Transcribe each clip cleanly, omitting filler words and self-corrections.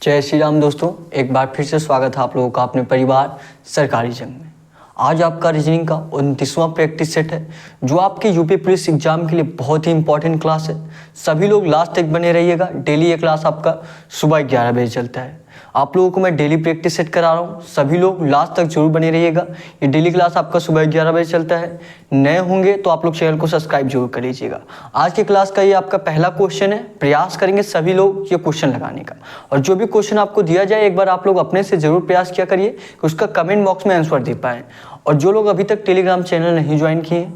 जय श्री राम दोस्तों, एक बार फिर से स्वागत है आप लोगों का अपने परिवार सरकारी जंग में। आज आपका रीजनिंग का 29वां प्रैक्टिस सेट है जो आपके यूपी पुलिस एग्जाम के लिए बहुत ही इंपॉर्टेंट क्लास है। सभी लोग लास्ट तक बने रहिएगा। डेली ये क्लास आपका सुबह 11 बजे चलता है। आप लोगों को मैं डेली प्रैक्टिस सेट करा रहा हूँ, सभी लोग लास्ट तक जरूर बने रहिएगा। ये डेली क्लास आपका सुबह 11 बजे चलता है। नए होंगे तो आप लोग चैनल को सब्सक्राइब जरूर कर लीजिएगा। आज की क्लास का ये आपका पहला क्वेश्चन है। प्रयास करेंगे सभी लोग ये क्वेश्चन लगाने का, और जो भी क्वेश्चन आपको दिया जाए एक बार आप लोग अपने से जरूर प्रयास किया करिए कि उसका कमेंट बॉक्स में आंसर दे पाएँ। और जो लोग अभी तक टेलीग्राम चैनल नहीं ज्वाइन किए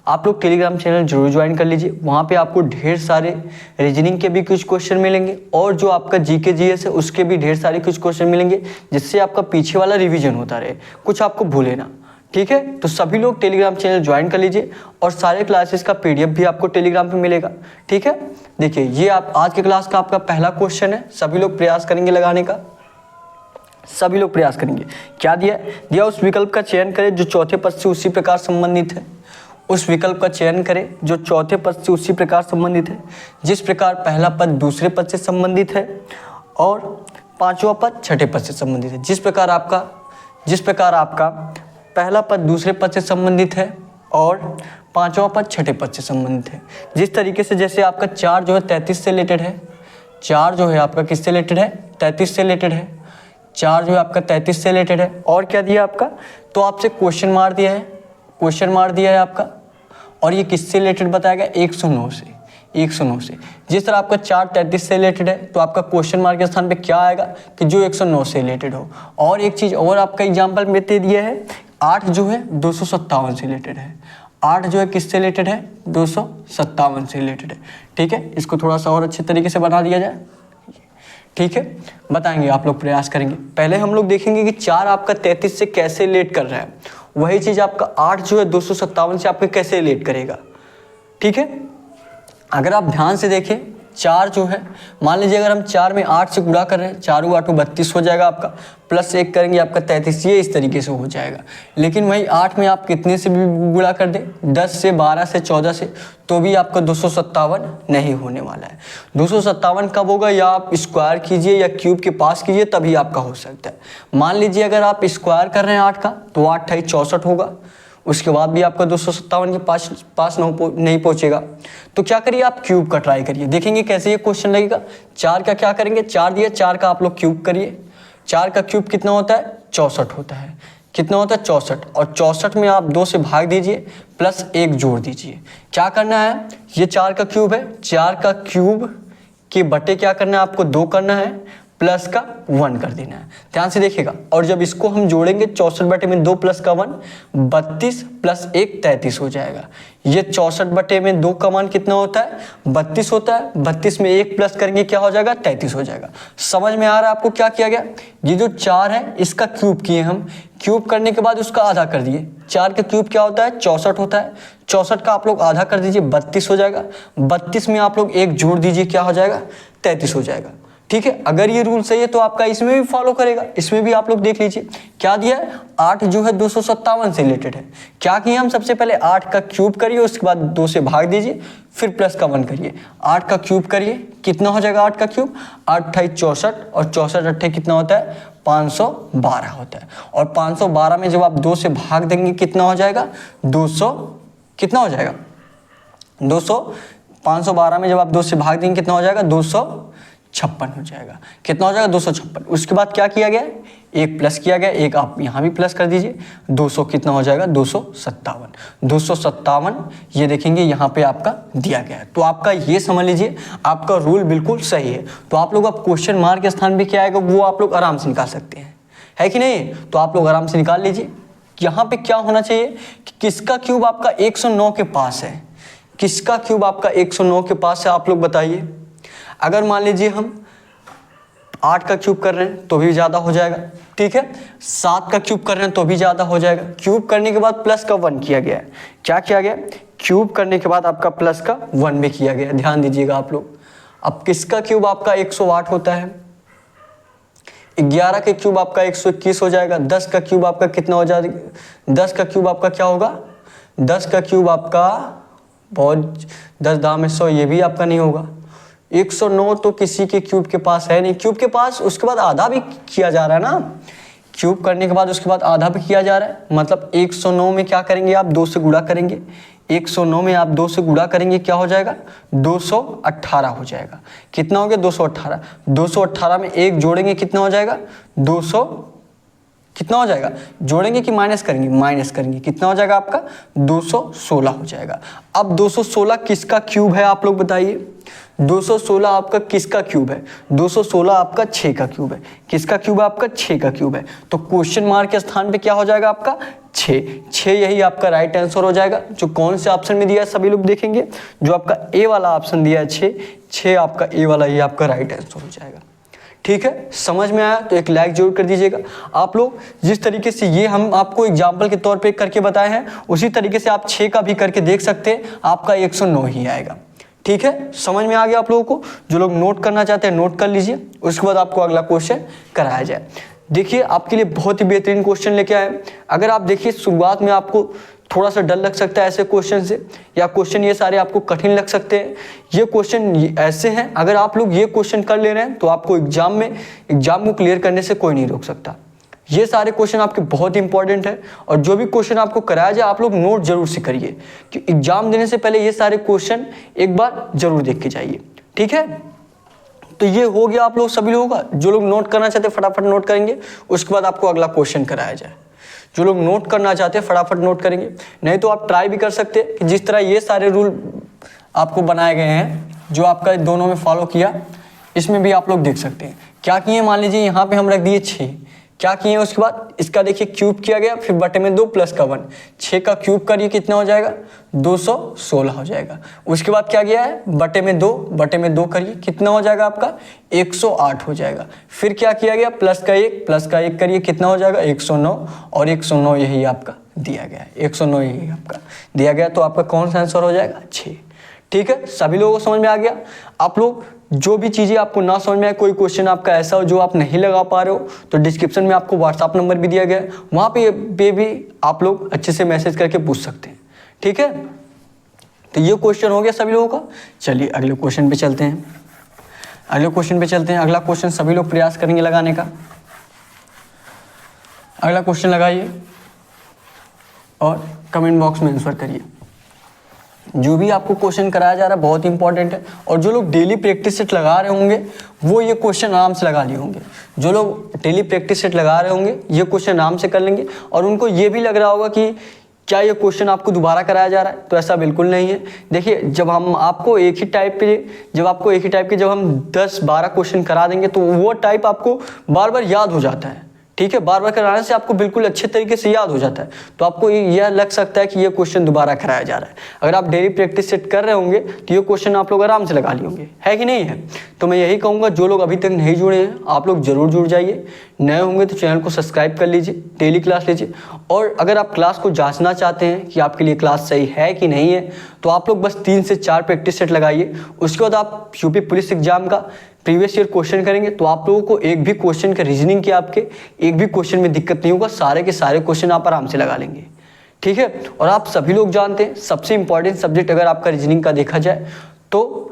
आप लोग टेलीग्राम चैनल जरूर ज्वाइन कर लीजिए। वहाँ पे आपको ढेर सारे रीजनिंग के भी कुछ क्वेश्चन मिलेंगे और जो आपका जीके जीएस है उसके भी ढेर सारे कुछ क्वेश्चन मिलेंगे, जिससे आपका पीछे वाला रिवीजन होता रहे, कुछ आपको भूले ना। ठीक है, तो सभी लोग टेलीग्राम चैनल ज्वाइन कर लीजिए और सारे क्लासेस का पीडीएफ भी आपको टेलीग्राम पे मिलेगा। ठीक है, देखिए ये आप आज के क्लास का आपका पहला क्वेश्चन है। सभी लोग प्रयास करेंगे लगाने का, सभी लोग प्रयास करेंगे। क्या दिया उस विकल्प का चयन करें जो चौथे पद से उसी प्रकार संबंधित है। उस विकल्प का चयन करें जो चौथे पद से उसी प्रकार संबंधित है, जिस प्रकार पहला पद दूसरे पद से संबंधित है और पांचवा पद छठे पद से संबंधित है। जिस प्रकार आपका पहला पद दूसरे पद से संबंधित है और पांचवा पद छठे पद से संबंधित है। जिस तरीके से जैसे आपका 4 जो है 33 से रिलेटेड है, 4 जो है आपका किससे रिलेटेड है, 33 से रिलेटेड है। 4 जो है आपका 33 से रिलेटेड है। और क्या दिया आपका, तो आपसे क्वेश्चन मार दिया है आपका, और ये किससे रिलेटेड बताया गया, 109 से। जिस तरह आपका 4 33 से रिलेटेड है तो आपका क्वेश्चन मार्क के स्थान पे क्या आएगा कि जो 109 से रिलेटेड हो। और एक चीज और आपका एग्जांपल में दे दिया है, 8 जो है 257 से रिलेटेड है। 8 जो है किससे रिलेटेड है, 257 से रिलेटेड है। ठीक है, इसको थोड़ा सा और अच्छे तरीके से बना दिया जाए। ठीक है, बताएंगे, आप लोग प्रयास करेंगे। पहले हम लोग देखेंगे कि 4 आपका 33 से कैसे रिलेट कर रहा है, वही चीज आपका 8 जो है 257 से आपके कैसे रिलेट करेगा। ठीक है, अगर आप ध्यान से देखें 4 जो है, मान लीजिए अगर हम 4 में 8 से गुणा कर रहे हैं, 4 8 32 हो जाएगा आपका, प्लस 1 करेंगे आपका 33, ये इस तरीके से हो जाएगा। लेकिन वही 8 में आप कितने से भी गुणा कर दें, 10 से 12 से 14 से, तो भी आपका 257 नहीं होने वाला है। 257 कब होगा, या आप स्क्वायर कीजिए या क्यूब के पास कीजिए तभी आपका हो सकता है। मान लीजिए अगर आप स्क्वायर कर रहे हैं 8 का तो 8 × 64 होगा, उसके बाद भी आपका 257 के पास नहीं पहुंचेगा। तो क्या करिए, आप क्यूब का ट्राई करिए, देखेंगे कैसे ये क्वेश्चन लगेगा। 4 का क्या करेंगे, 4 दिया, 4 का आप लोग क्यूब करिए। 4 का क्यूब कितना होता है, 64 होता है। कितना होता है, 64। और 64 में आप 2 से भाग दीजिए, प्लस 1 जोड़ दीजिए। क्या करना है, ये 4 का क्यूब है, 4 का क्यूब के बटे क्या करना है आपको, 2 करना है, प्लस का 1 कर देना है। ध्यान से देखिएगा, और जब इसको हम जोड़ेंगे 64 बटे में 2 प्लस का 1, 32 प्लस 1 33 हो जाएगा। ये 64 बटे में 2 का मान कितना होता है, 32 होता है। 32 में 1 प्लस करेंगे क्या हो जाएगा, 33 हो जाएगा। समझ में आ रहा है आपको क्या किया गया, ये जो 4 है इसका क्यूब किए हम, क्यूब करने के बाद उसका आधा कर दिए। 4 का क्यूब क्या होता है, 64 होता है। 64 का आप लोग आधा कर दीजिए, 32 हो जाएगा। 32 में आप लोग 1 जोड़ दीजिए, क्या हो जाएगा, 33 हो जाएगा। ठीक है, अगर ये रूल सही है तो आपका इसमें भी फॉलो करेगा। इसमें भी आप लोग देख लीजिए क्या दिया है, 8 जो है 257 से रिलेटेड है। क्या किया हम, सबसे पहले 8 का क्यूब करिए, उसके बाद 2 से भाग दीजिए, फिर प्लस का 1 करिए। 8 का क्यूब करिए, कितना हो जाएगा 8 का क्यूब, 8 × 64, और 64 8 कितना होता है, 512 होता है। और 512 में जब आप 2 से भाग देंगे कितना हो जाएगा, 200, कितना हो जाएगा, 200। 512 में जब आप 2 से भाग देंगे कितना हो जाएगा, 256 हो जाएगा। कितना हो जाएगा, 256। उसके बाद क्या किया गया, 1 प्लस किया गया, 1 आप यहाँ भी प्लस कर दीजिए, 200 कितना हो जाएगा, 257। 257 ये देखेंगे यहाँ पे आपका दिया गया है। तो आपका ये समझ लीजिए आपका रूल बिल्कुल सही है। तो आप लोग अब क्वेश्चन मार्क के स्थान पे क्या आएगा वो आप लोग आराम से निकाल सकते हैं, है कि नहीं। तो आप लोग आराम से निकाल लीजिए। यहाँ पे क्या होना चाहिए कि किसका क्यूब आपका 109 के पास है, किसका क्यूब आपका 109 के पास है, आप लोग बताइए। अगर मान लीजिए हम 8 का क्यूब कर रहे हैं तो भी ज़्यादा हो जाएगा। ठीक है, 7 का क्यूब कर रहे हैं तो भी ज़्यादा हो जाएगा। क्यूब करने के बाद प्लस का 1 किया गया है। क्या किया गया, क्यूब करने के बाद आपका प्लस का 1 भी किया गया। ध्यान दीजिएगा आप लोग। अब किसका क्यूब आपका 108 होता है, 11 के क्यूब आपका 121 हो जाएगा। 10 का क्यूब आपका कितना हो जाएगा, 10 का क्यूब आपका क्या होगा, 10 का क्यूब आपका बहुत 10 दाम में 100, ये भी आपका नहीं होगा। 109 तो किसी के क्यूब के पास है नहीं, क्यूब के पास उसके बाद आधा भी किया जा रहा है ना, क्यूब करने के बाद उसके बाद आधा भी किया जा रहा है, मतलब 109 में क्या करेंगे आप 2 से गुणा करेंगे, 109 में आप 2 से गुणा करेंगे क्या हो जाएगा 218 हो जाएगा। कितना हो गया 218, 218 में 1 जोड़ेंगे कितना हो जाएगा 200, कितना हो जाएगा जोड़ेंगे कि माइनस करेंगे, माइनस करेंगे, कितना हो जाएगा आपका 216 हो जाएगा। अब 216 किसका क्यूब है आप लोग बताइए, 216 आपका किसका क्यूब है, 216 आपका 6 का क्यूब है। किसका क्यूब है आपका 6 का क्यूब है, तो क्वेश्चन मार्क के स्थान पे क्या हो जाएगा आपका 6 यही आपका राइट आंसर हो जाएगा। जो कौन से ऑप्शन में दिया है सभी लोग देखेंगे, जो आपका ए वाला ऑप्शन दिया है 6 आपका ए वाला ही आपका राइट आंसर हो जाएगा। ठीक है, समझ में आया तो एक लाइक जरूर कर दीजिएगा। आप लोग जिस तरीके से ये हम आपको एग्जाम्पल के तौर पे करके बताए हैं उसी तरीके से आप 6 का भी करके देख सकते हैं, आपका 109 ही आएगा। ठीक है, समझ में आ गया आप लोगों को। जो लोग नोट करना चाहते हैं नोट कर लीजिए, उसके बाद आपको अगला क्वेश्चन कराया जाए। देखिए आपके लिए बहुत ही बेहतरीन क्वेश्चन लेके आए। अगर आप देखिए शुरुआत में आपको थोड़ा सा डर लग सकता है ऐसे क्वेश्चन से, या क्वेश्चन ये सारे आपको कठिन लग सकते हैं, ये क्वेश्चन ऐसे हैं अगर आप लोग ये क्वेश्चन कर ले रहे हैं तो आपको एग्जाम को क्लियर करने से कोई नहीं रोक सकता। ये सारे क्वेश्चन आपके बहुत इंपॉर्टेंट है और जो भी क्वेश्चन आपको कराया जाए आप लोग नोट जरूर से करिए कि एग्जाम देने से पहले ये सारे क्वेश्चन एक बार जरूर देख के जाइए। ठीक है, तो ये हो गया आप लोग सभी लोगों का। जो लोग नोट करना चाहते हैं फटाफट नोट करेंगे, उसके बाद आपको अगला क्वेश्चन कराया जाए। जो लोग नोट करना चाहते हैं फटाफट नोट करेंगे, नहीं तो आप ट्राई भी कर सकते हैं कि जिस तरह ये सारे रूल आपको बनाए गए हैं जो आपका दोनों में फॉलो किया, इसमें भी आप लोग देख सकते हैं। क्या किए, मान लीजिए यहाँ पे हम रख दिए 6, क्या किए उसके बाद इसका देखिए क्यूब किया गया, फिर बटे में 2 प्लस का 1, 6 का क्यूब करिए कितना हो जाएगा 216 हो जाएगा। उसके बाद क्या किया है बटे में 2 करिए कितना हो जाएगा आपका 108 हो जाएगा। फिर क्या किया गया प्लस का 1 करिए कितना हो जाएगा 109, और 109 यही आपका दिया गया है, 109 यही आपका दिया गया, तो आपका कौन सा आंसर हो जाएगा 6। ठीक है, सभी लोगों को समझ में आ गया। आप लोग जो भी चीज़ें आपको ना समझ में आए, कोई क्वेश्चन आपका ऐसा हो जो आप नहीं लगा पा रहे हो, तो डिस्क्रिप्शन में आपको व्हाट्सएप नंबर भी दिया गया है, वहाँ पे भी आप लोग अच्छे से मैसेज करके पूछ सकते हैं। ठीक है, तो ये क्वेश्चन हो गया सभी लोगों का। चलिए अगले क्वेश्चन पे चलते हैं। अगला क्वेश्चन सभी लोग प्रयास करेंगे लगाने का। अगला क्वेश्चन लगाइए और कमेंट बॉक्स में आंसर करिए। जो भी आपको क्वेश्चन कराया जा रहा है बहुत इंपॉर्टेंट है, और जो लोग डेली प्रैक्टिस सेट लगा रहे होंगे वो ये क्वेश्चन आराम से लगा लिए होंगे। जो लोग डेली प्रैक्टिस सेट लगा रहे होंगे ये क्वेश्चन आराम से कर लेंगे, और उनको ये भी लग रहा होगा कि क्या ये क्वेश्चन आपको दोबारा कराया जा रहा है, तो ऐसा बिल्कुल नहीं है। देखिए जब आपको एक ही टाइप के जब हम 10-12 क्वेश्चन करा देंगे तो वो टाइप आपको बार बार याद हो जाता है। ठीक है, बार बार कराने से आपको बिल्कुल अच्छे तरीके से याद हो जाता है, तो आपको यह लग सकता है कि ये क्वेश्चन दोबारा कराया जा रहा है। अगर आप डेली प्रैक्टिस सेट कर रहे होंगे तो ये क्वेश्चन आप लोग आराम से लगा लिए होंगे, है कि नहीं है। तो मैं यही कहूँगा जो लोग अभी तक नहीं जुड़े हैं आप लोग जरूर जुड़ जाइए, नए होंगे तो चैनल को सब्सक्राइब कर लीजिए, डेली क्लास लीजिए। और अगर आप क्लास को जाँचना चाहते हैं कि आपके लिए क्लास सही है कि नहीं है, तो आप लोग बस 3 से 4 प्रैक्टिस सेट लगाइए। उसके बाद आप यूपी पुलिस एग्जाम का प्रीवियस ईयर क्वेश्चन करेंगे तो आप लोगों को एक भी क्वेश्चन का रीजनिंग के आपके एक भी क्वेश्चन में दिक्कत नहीं होगा, सारे के सारे क्वेश्चन आप आराम से लगा लेंगे। ठीक है, और आप सभी लोग जानते हैं सबसे इंपॉर्टेंट सब्जेक्ट अगर आपका रीजनिंग का देखा जाए तो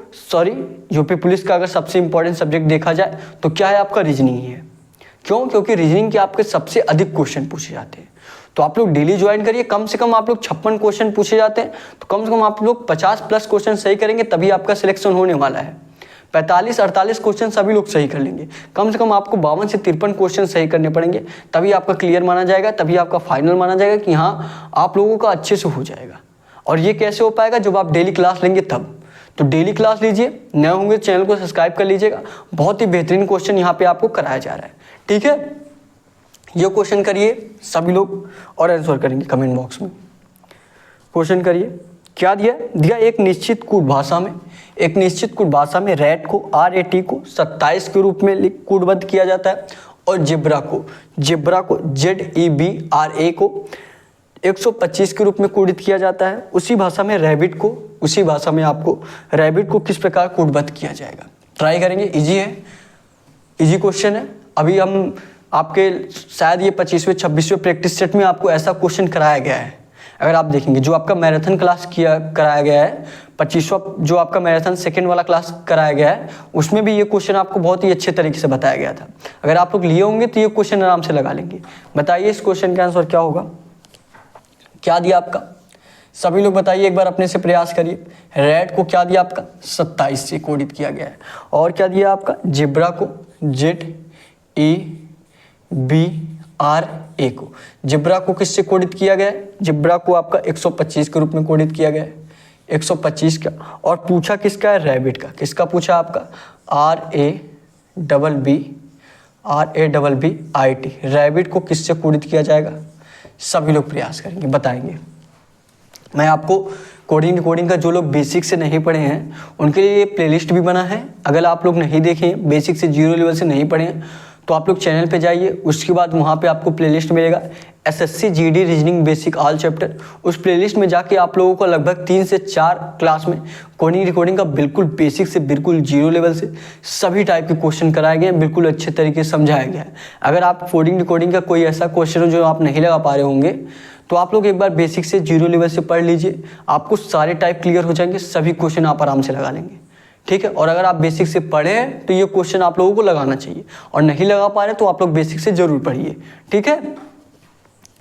यूपी पुलिस का अगर सबसे इंपॉर्टेंट सब्जेक्ट देखा जाए तो क्या है आपका रीजनिंग ही है। क्यों? क्योंकि रीजनिंग के आपके सबसे अधिक क्वेश्चन पूछे जाते हैं। तो आप लोग डेली ज्वाइन करिए, कम से कम आप लोग 56 क्वेश्चन पूछे जाते हैं, तो कम से कम आप लोग 50+ क्वेश्चन सही करेंगे तभी आपका सिलेक्शन होने वाला है। 45-48 क्वेश्चन सभी लोग सही कर लेंगे, कम से कम आपको 52 से 53 क्वेश्चन सही करने पड़ेंगे, तभी आपका क्लियर माना जाएगा, तभी आपका फाइनल माना जाएगा कि हाँ आप लोगों का अच्छे से हो जाएगा। और ये कैसे हो पाएगा? जब आप डेली क्लास लेंगे तब। तो डेली क्लास लीजिए, नए होंगे चैनल को सब्सक्राइब कर लीजिएगा, बहुत ही बेहतरीन क्वेश्चन यहाँ पे आपको कराया जा रहा है। ठीक है, ये क्वेश्चन करिए सभी लोग और आंसर करेंगे कमेंट बॉक्स में। क्वेश्चन करिए, क्या दिया एक निश्चित कूट भाषा में रैट को RAT को 27 के रूप में कूटबद्ध किया जाता है, और जेब्रा को ZEBRA को 125 के रूप में कूटित किया जाता है। उसी भाषा में आपको रैबिट को किस प्रकार कूटबद्ध किया जाएगा। ट्राई करेंगे, इजी क्वेश्चन है। अभी हम आपके शायद ये 25वें 26वें प्रैक्टिस सेट में आपको ऐसा क्वेश्चन कराया गया है। अगर आप देखेंगे जो आपका मैराथन क्लास कराया गया है 25वां जो आपका मैराथन सेकंड वाला क्लास कराया गया है उसमें भी ये क्वेश्चन आपको बहुत ही अच्छे तरीके से बताया गया था। अगर आप लोग लिए होंगे तो ये क्वेश्चन आराम से लगा लेंगे। बताइए इस क्वेश्चन का आंसर क्या होगा, क्या दिया आपका, सभी लोग बताइए एक बार अपने से प्रयास करिए। रेड को क्या दिया आपका 27 से कोडित किया गया है, और क्या दिया आपका जिब्रा को ZEBRA को, जिब्रा को किससे कोडित किया गया है, जिब्रा को आपका 125 के रूप में कोडित किया गया है, 125 का। और पूछा किसका है, रैबिट का। किसका पूछा आपका, RABBIT, रैबिट को किससे कोडित किया जाएगा। सभी लोग प्रयास करेंगे, बताएंगे। मैं आपको कोडिंग का जो लोग बेसिक से नहीं पढ़े हैं उनके लिए ये प्लेलिस्ट भी बना है। अगर आप लोग नहीं देखे हैं, बेसिक से जीरो लेवल से नहीं पढ़े हैं, तो आप लोग चैनल पे जाइए, उसके बाद वहाँ पे आपको प्लेलिस्ट मिलेगा SSC GD reasoning basic all chapter. उस प्लेलिस्ट में जाके आप लोगों को लगभग 3 से 4 क्लास में कोडिंग का बिल्कुल बेसिक से बिल्कुल जीरो लेवल से सभी टाइप के क्वेश्चन कराए गए हैं, बिल्कुल अच्छे तरीके से समझाया गया है। अगर आप कोडिंग का कोई ऐसा क्वेश्चन हो जो आप नहीं लगा पा रहे होंगे तो आप लोग एक बार बेसिक से जीरो लेवल से पढ़ लीजिए, आपको सारे टाइप क्लियर हो जाएंगे, सभी क्वेश्चन आप आराम से लगा लेंगे। ठीक है, और अगर आप बेसिक से पढ़े हैं तो ये क्वेश्चन आप लोगों को लगाना चाहिए, और नहीं लगा पा रहे तो आप लोग बेसिक से जरूर पढ़िए। ठीक है,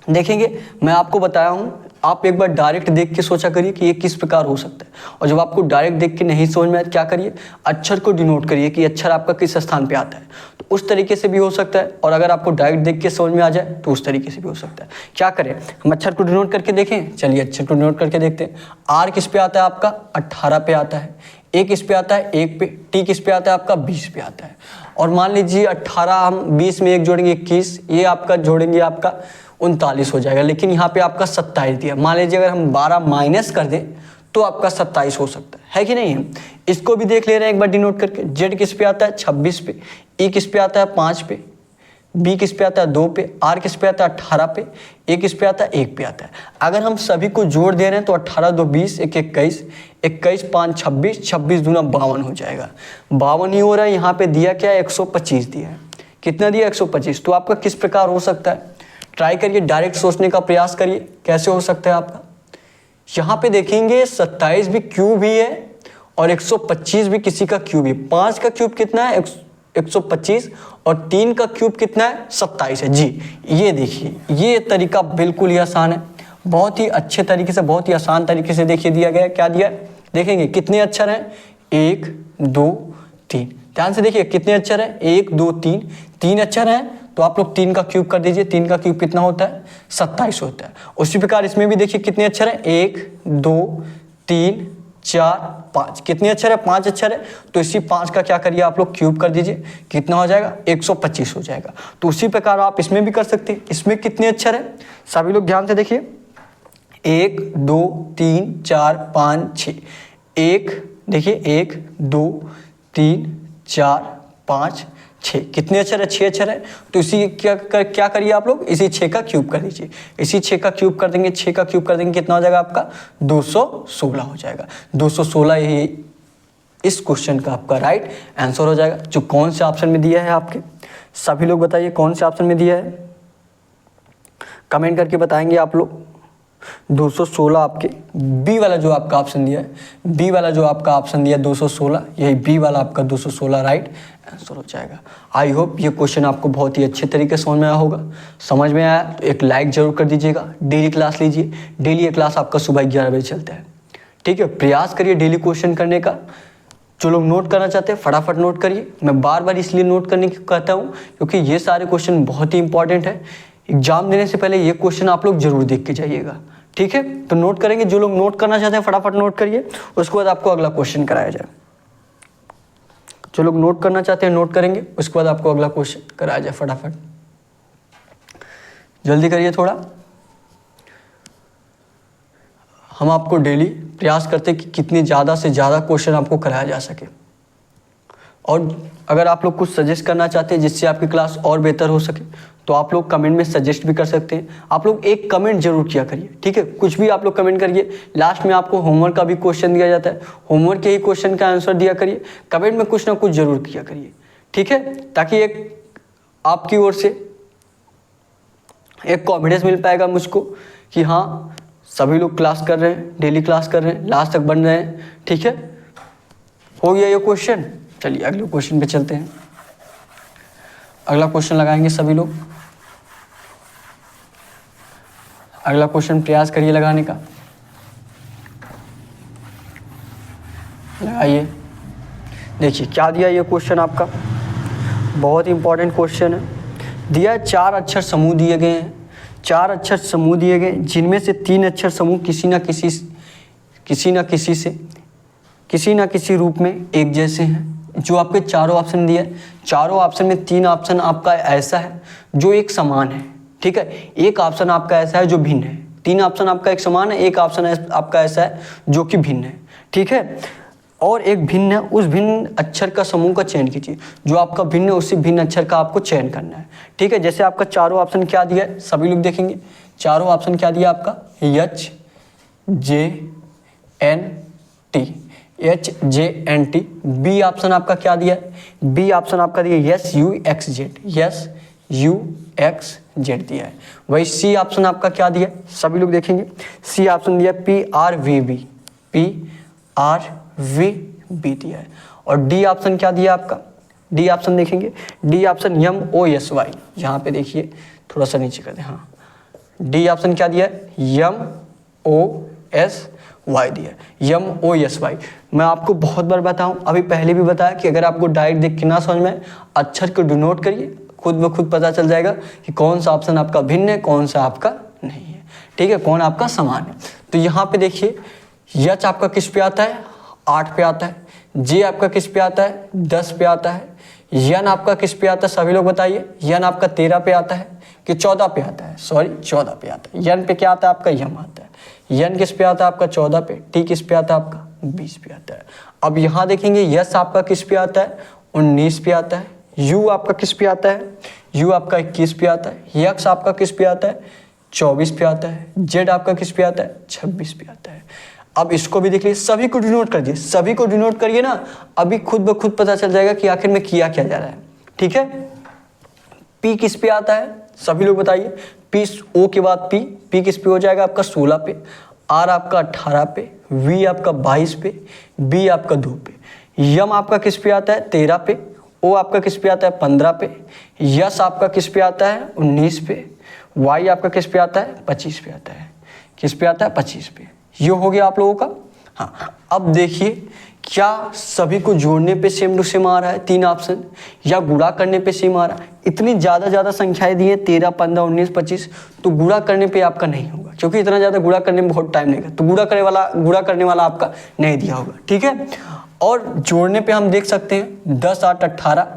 देखेंगे मैं आपको बताया हूँ, आप एक बार डायरेक्ट देख के सोचा करिए कि ये किस प्रकार हो सकता है, और जब आपको डायरेक्ट देख के नहीं समझ में आए क्या करिए, अक्षर को डिनोट करिए कि अक्षर आपका किस स्थान पे आता है, तो उस तरीके से भी हो सकता है। और अगर आपको डायरेक्ट देख के समझ में आ जाए तो उस तरीके से भी हो सकता है। क्या करें, हम अक्षर को डिनोट करके देखें, चलिए अक्षर को डिनोट करके देखते हैं। आर किस पे आता है आपका 18 पे आता है, ए किस पे आता है 1 पे, टी किस पे आता है आपका 20 पे आता है। और मान लीजिए 18 हम 20 में 1 जोड़ेंगे 21, ये आपका जोड़ेंगे आपका 39 हो जाएगा, लेकिन यहाँ पे आपका 27 दिया। मान लीजिए अगर हम 12 माइनस कर दें तो आपका 27 हो सकता है कि नहीं है। इसको भी देख ले रहे हैं एक बार डिनोट करके। जेड किस पे आता है 26 पे, ई किस पे आता है 5 पे, बी किस पे आता है 2 पे, आर किस पे आता है 18 पे, ए किस पे आता है 1 पे आता है। अगर हम सभी को जोड़ दे रहे हैं तो 18 2 20, 1 21, 21 5 26, 26 दूना 52 हो जाएगा। 52 ही हो रहा है, यहाँ पे दिया क्या है 125 दिया है। कितना दिया 125। तो आपका किस प्रकार हो सकता है, ट्राई करिए, डायरेक्ट सोचने का प्रयास करिए कैसे हो सकता है आपका। यहाँ पे देखेंगे 27 भी क्यूब ही है और 125 भी किसी का क्यूब है। 5 का क्यूब कितना है 125 और 3 का क्यूब कितना है 27 है जी। ये देखिए, ये तरीका बिल्कुल ही आसान है, बहुत ही अच्छे तरीके से, बहुत ही आसान तरीके से देखिए दिया गया है। क्या दिया है देखेंगे, कितने अक्षर हैं 1 2 3, ध्यान से देखिए कितने अक्षर हैं 1 2 3, 3 अक्षर हैं तो आप लोग 3 का क्यूब कर दीजिए। 3 का क्यूब कितना होता है 27 होता है। उसी प्रकार इसमें भी देखिए कितने अक्षर हैं 1 2 3 4 5, कितने अक्षर है 5 अक्षर है, तो इसी 5 का क्या करिए आप लोग क्यूब कर दीजिए, कितना हो जाएगा 125 हो जाएगा। तो उसी प्रकार आप इसमें भी कर सकते हैं। इसमें कितने अक्षर है सभी लोग ध्यान से देखिए, 1 2 3 4 5 6, 1 देखिए 1 2 3 4 5 6, कितने अक्षर है 6 अक्षर है, तो इसी क्या करिए आप लोग, इसी 6 का क्यूब कर दीजिए। इसी 6 का क्यूब कर देंगे, 6 का क्यूब कर देंगे, कितना हो जाएगा आपका 216 हो जाएगा। 216 यही इस क्वेश्चन का आपका राइट आंसर हो जाएगा। जो कौन से ऑप्शन में दिया है आपके, सभी लोग बताइए कौन से ऑप्शन में दिया है, कमेंट करके बताएंगे आप लोग। 216 आपके बी वाला जो आपका ऑप्शन दिया है, बी वाला जो आपका ऑप्शन दिया है 216, यही बी वाला आपका 216 राइट आंसर हो जाएगा। आई होप ये क्वेश्चन आपको बहुत ही अच्छे तरीके से समझ में आया होगा। समझ में आया तो एक लाइक जरूर कर दीजिएगा। डेली क्लास लीजिए, डेली ये क्लास आपका सुबह 11 बजे चलता है। ठीक है, प्रयास करिए डेली क्वेश्चन करने का। जो लोग नोट करना चाहते हैं फटाफट नोट करिए। मैं बार बार इसलिए नोट करने की कहता हूँ क्योंकि ये सारे क्वेश्चन बहुत ही इंपॉर्टेंट है। एग्जाम देने से पहले ये क्वेश्चन आप लोग जरूर देख के जाइएगा। ठीक है, तो नोट करेंगे। जो लोग नोट करना चाहते हैं फटाफट नोट करिए, उसके बाद आपको अगला क्वेश्चन कराया जाए। जो लोग नोट करना चाहते हैं नोट करेंगे, उसके बाद आपको अगला क्वेश्चन कराया जाए। फटाफट जल्दी करिए थोड़ा। हम आपको डेली प्रयास करते हैं कि कितने ज़्यादा से ज़्यादा क्वेश्चन आपको कराया जा सके। और अगर आप लोग कुछ सजेस्ट करना चाहते हैं जिससे आपकी क्लास और बेहतर हो सके तो आप लोग कमेंट में सजेस्ट भी कर सकते हैं। आप लोग एक कमेंट जरूर किया करिए। ठीक है, कुछ भी आप लोग कमेंट करिए। लास्ट में आपको होमवर्क का भी क्वेश्चन दिया जाता है, होमवर्क के ही क्वेश्चन का आंसर दिया करिए। कमेंट में कुछ ना कुछ जरूर किया करिए। ठीक है, ताकि एक आपकी ओर से एक कॉन्फिडेंस मिल पाएगा मुझको कि हाँ सभी लोग क्लास कर रहे हैं, डेली क्लास कर रहे हैं, लास्ट तक बन रहे हैं। ठीक है, हो गया ये क्वेश्चन। चलिए अगले क्वेश्चन पे चलते हैं। अगला क्वेश्चन लगाएंगे सभी लोग। अगला क्वेश्चन प्रयास करिए लगाने का, लगाइए। देखिए क्या दिया ये क्वेश्चन आपका, बहुत इंपॉर्टेंट क्वेश्चन है। दिया है 4 अक्षर समूह दिए गए हैं, 4 अक्षर समूह दिए गए जिनमें से 3 अक्षर समूह किसी न किसी रूप में एक जैसे हैं। जो आपके चारों ऑप्शन दिए, चारों ऑप्शन में 3 ऑप्शन आपका ऐसा है जो एक समान है, ठीक है। एक ऑप्शन आपका ऐसा है जो भिन्न है। 3 ऑप्शन आपका एक समान है, एक ऑप्शन आपका ऐसा है जो कि भिन्न है, ठीक है। और एक भिन्न है, उस भिन्न अक्षर का समूह का चयन कीजिए। जो आपका भिन्न है उसी भिन्न अक्षर का आपको चयन करना है, ठीक है। जैसे आपका चारों ऑप्शन क्या दिया है सभी लोग देखेंगे। चारों ऑप्शन क्या दिया आपका, HJNT। बी ऑप्शन आपका क्या दिया है, बी ऑप्शन आपका दिया SUXZ दिया है। वही सी ऑप्शन आपका क्या दिया, सभी लोग देखेंगे। सी ऑप्शन दिया PRVB दिया है। और डी ऑप्शन क्या दिया आपका, डी ऑप्शन देखेंगे, डी ऑप्शन MOSY। यहाँ पे देखिए थोड़ा सा नीचे कर दें, हाँ। डी ऑप्शन क्या दिया है, MOSY दिया है, MOSY। मैं आपको बहुत बार बताऊं, अभी पहले भी बताया कि अगर आपको डायरेक्ट देख के ना समझ में अक्षर को डिनोट करिए, खुद ब खुद पता चल जाएगा कि कौन सा ऑप्शन आपका भिन्न है, कौन सा आपका नहीं है, ठीक है, कौन आपका समान है। तो यहाँ पे देखिए यच आपका किस पे आता है, 8 पे आता है। जे आपका किस पे आता है, 10 पे आता है। यन आपका किस पे आता है, सभी लोग बताइए। यन आपका 13 पे आता है कि 14 पे आता है, सॉरी 14 पे आता है। यन पे क्या आता है आपका, यम आता है। यन किस पे आता है आपका, 14 पे। टी किस पे आता है आपका, 20 पे आता है। अब यहाँ देखेंगे यस आपका किस पे आता है, 19 पे आता है। यू आपका किस पे आता है, यू आपका 21 पे आता है। यक्स आपका किस पे आता है, 24 पे आता है। जेड आपका किस पे आता है, 26 पे आता है। अब इसको भी देख लीजिए, सभी को डिनोट कर दिए, सभी को डिनोट करिए ना, अभी खुद ब खुद पता चल जाएगा कि आखिर में किया क्या जा रहा है, ठीक है। पी किस पे आता है, सभी लोग बताइए। पी, ओ के बाद पी किस पे हो जाएगा आपका, 16 पे। आर आपका 18 पे। वी आपका 22 पे। बी आपका 2 पे। यम आपका किस पे आता है, 13 पे। ओ आपका किस पे आता है, 15 पे। यस आपका किस पे आता है, 19 पे। वाई आपका किस पे आता है, 25 पे आता है। किस पे आता है, 25 पे। ये हो गया आप लोगों का। हाँ, अब देखिए क्या सभी को जोड़ने पे सेम टू सेम आ रहा है 3 ऑप्शन, या गुणा करने पे सेम आ रहा है। इतनी ज़्यादा संख्याएं दी हैं, 13, 15, 19, 25, तो गुणा करने पे आपका नहीं होगा, क्योंकि इतना ज़्यादा गुणा करने में बहुत टाइम लगेगा, तो गुणा करने वाला आपका नहीं दिया होगा, ठीक है। और जोड़ने पे हम देख सकते हैं 10, 8, 18,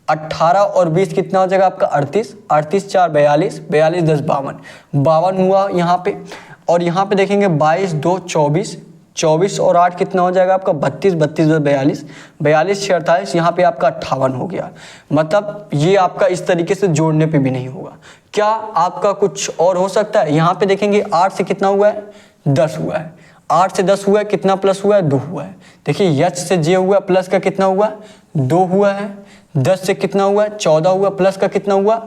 18 और 20 कितना हो जाएगा आपका, 38, 38, 4, 42, 42, 10, 52, 52 हुआ यहाँ पे। और यहाँ पे देखेंगे 22, 2, 24, 24 और 8 कितना हो जाएगा आपका, 32, 32, 2, 42, 42, 6, 48, यहाँ पे आपका 58 हो गया। मतलब ये आपका इस तरीके से जोड़ने पे भी नहीं होगा। क्या आपका कुछ और हो सकता है, यहाँ पे देखेंगे 8 से कितना हुआ है, 10 हुआ है। 8 से 10 हुआ है, कितना प्लस हुआ है, 2 हुआ है। देखिए यच से जे हुआ, प्लस का कितना हुआ, 2 हुआ है। 10 से कितना हुआ, 14 हुआ, प्लस का कितना हुआ,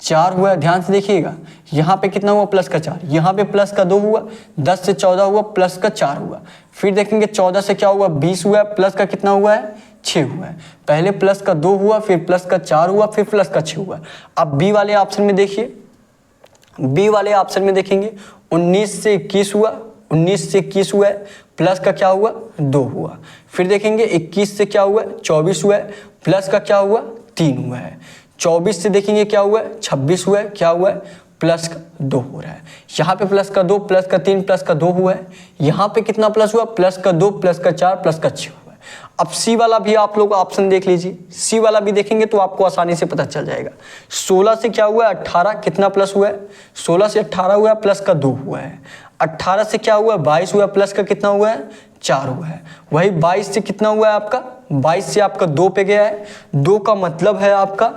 4 हुआ है। ध्यान से देखिएगा, यहाँ पे कितना हुआ, प्लस का 4, यहाँ पे प्लस का 2 हुआ। 10 से 14 हुआ, प्लस का 4 हुआ। फिर देखेंगे 14 से क्या हुआ, 20 हुआ है, प्लस का कितना हुआ है, 6 हुआ है। पहले प्लस का 2 हुआ, फिर प्लस का 4 हुआ, फिर प्लस का 6 हुआ। अब बी वाले ऑप्शन में देखिए, बी वाले ऑप्शन में देखेंगे 19 से 21 हुआ, 19 से 21 हुआ है, प्लस का क्या हुआ, 2 हुआ। फिर देखेंगे 21 से क्या हुआ, 24 हुआ है, प्लस का क्या हुआ, 3 हुआ है। 24 से देखेंगे क्या हुआ है, 26 हुआ है, क्या हुआ है, प्लस का 2 हो रहा है। यहाँ पे प्लस का 2, प्लस का 3, प्लस का 2 हुआ है। यहाँ पे कितना प्लस हुआ, प्लस का 2, प्लस का 4, प्लस का 6 हुआ है। अब सी वाला भी आप लोग ऑप्शन देख लीजिए, सी वाला भी देखेंगे तो आपको आसानी से पता चल जाएगा। 16 से क्या हुआ है, 18, कितना प्लस हुआ है, 16 से 18 हुआ है, प्लस का 2 हुआ है। 18 से क्या हुआ, 22 हुआ, प्लस का कितना हुआ है, 4 हुआ है। वही 22 से कितना हुआ है आपका, 22 से आपका 2 पे गया है। 2 का मतलब है आपका,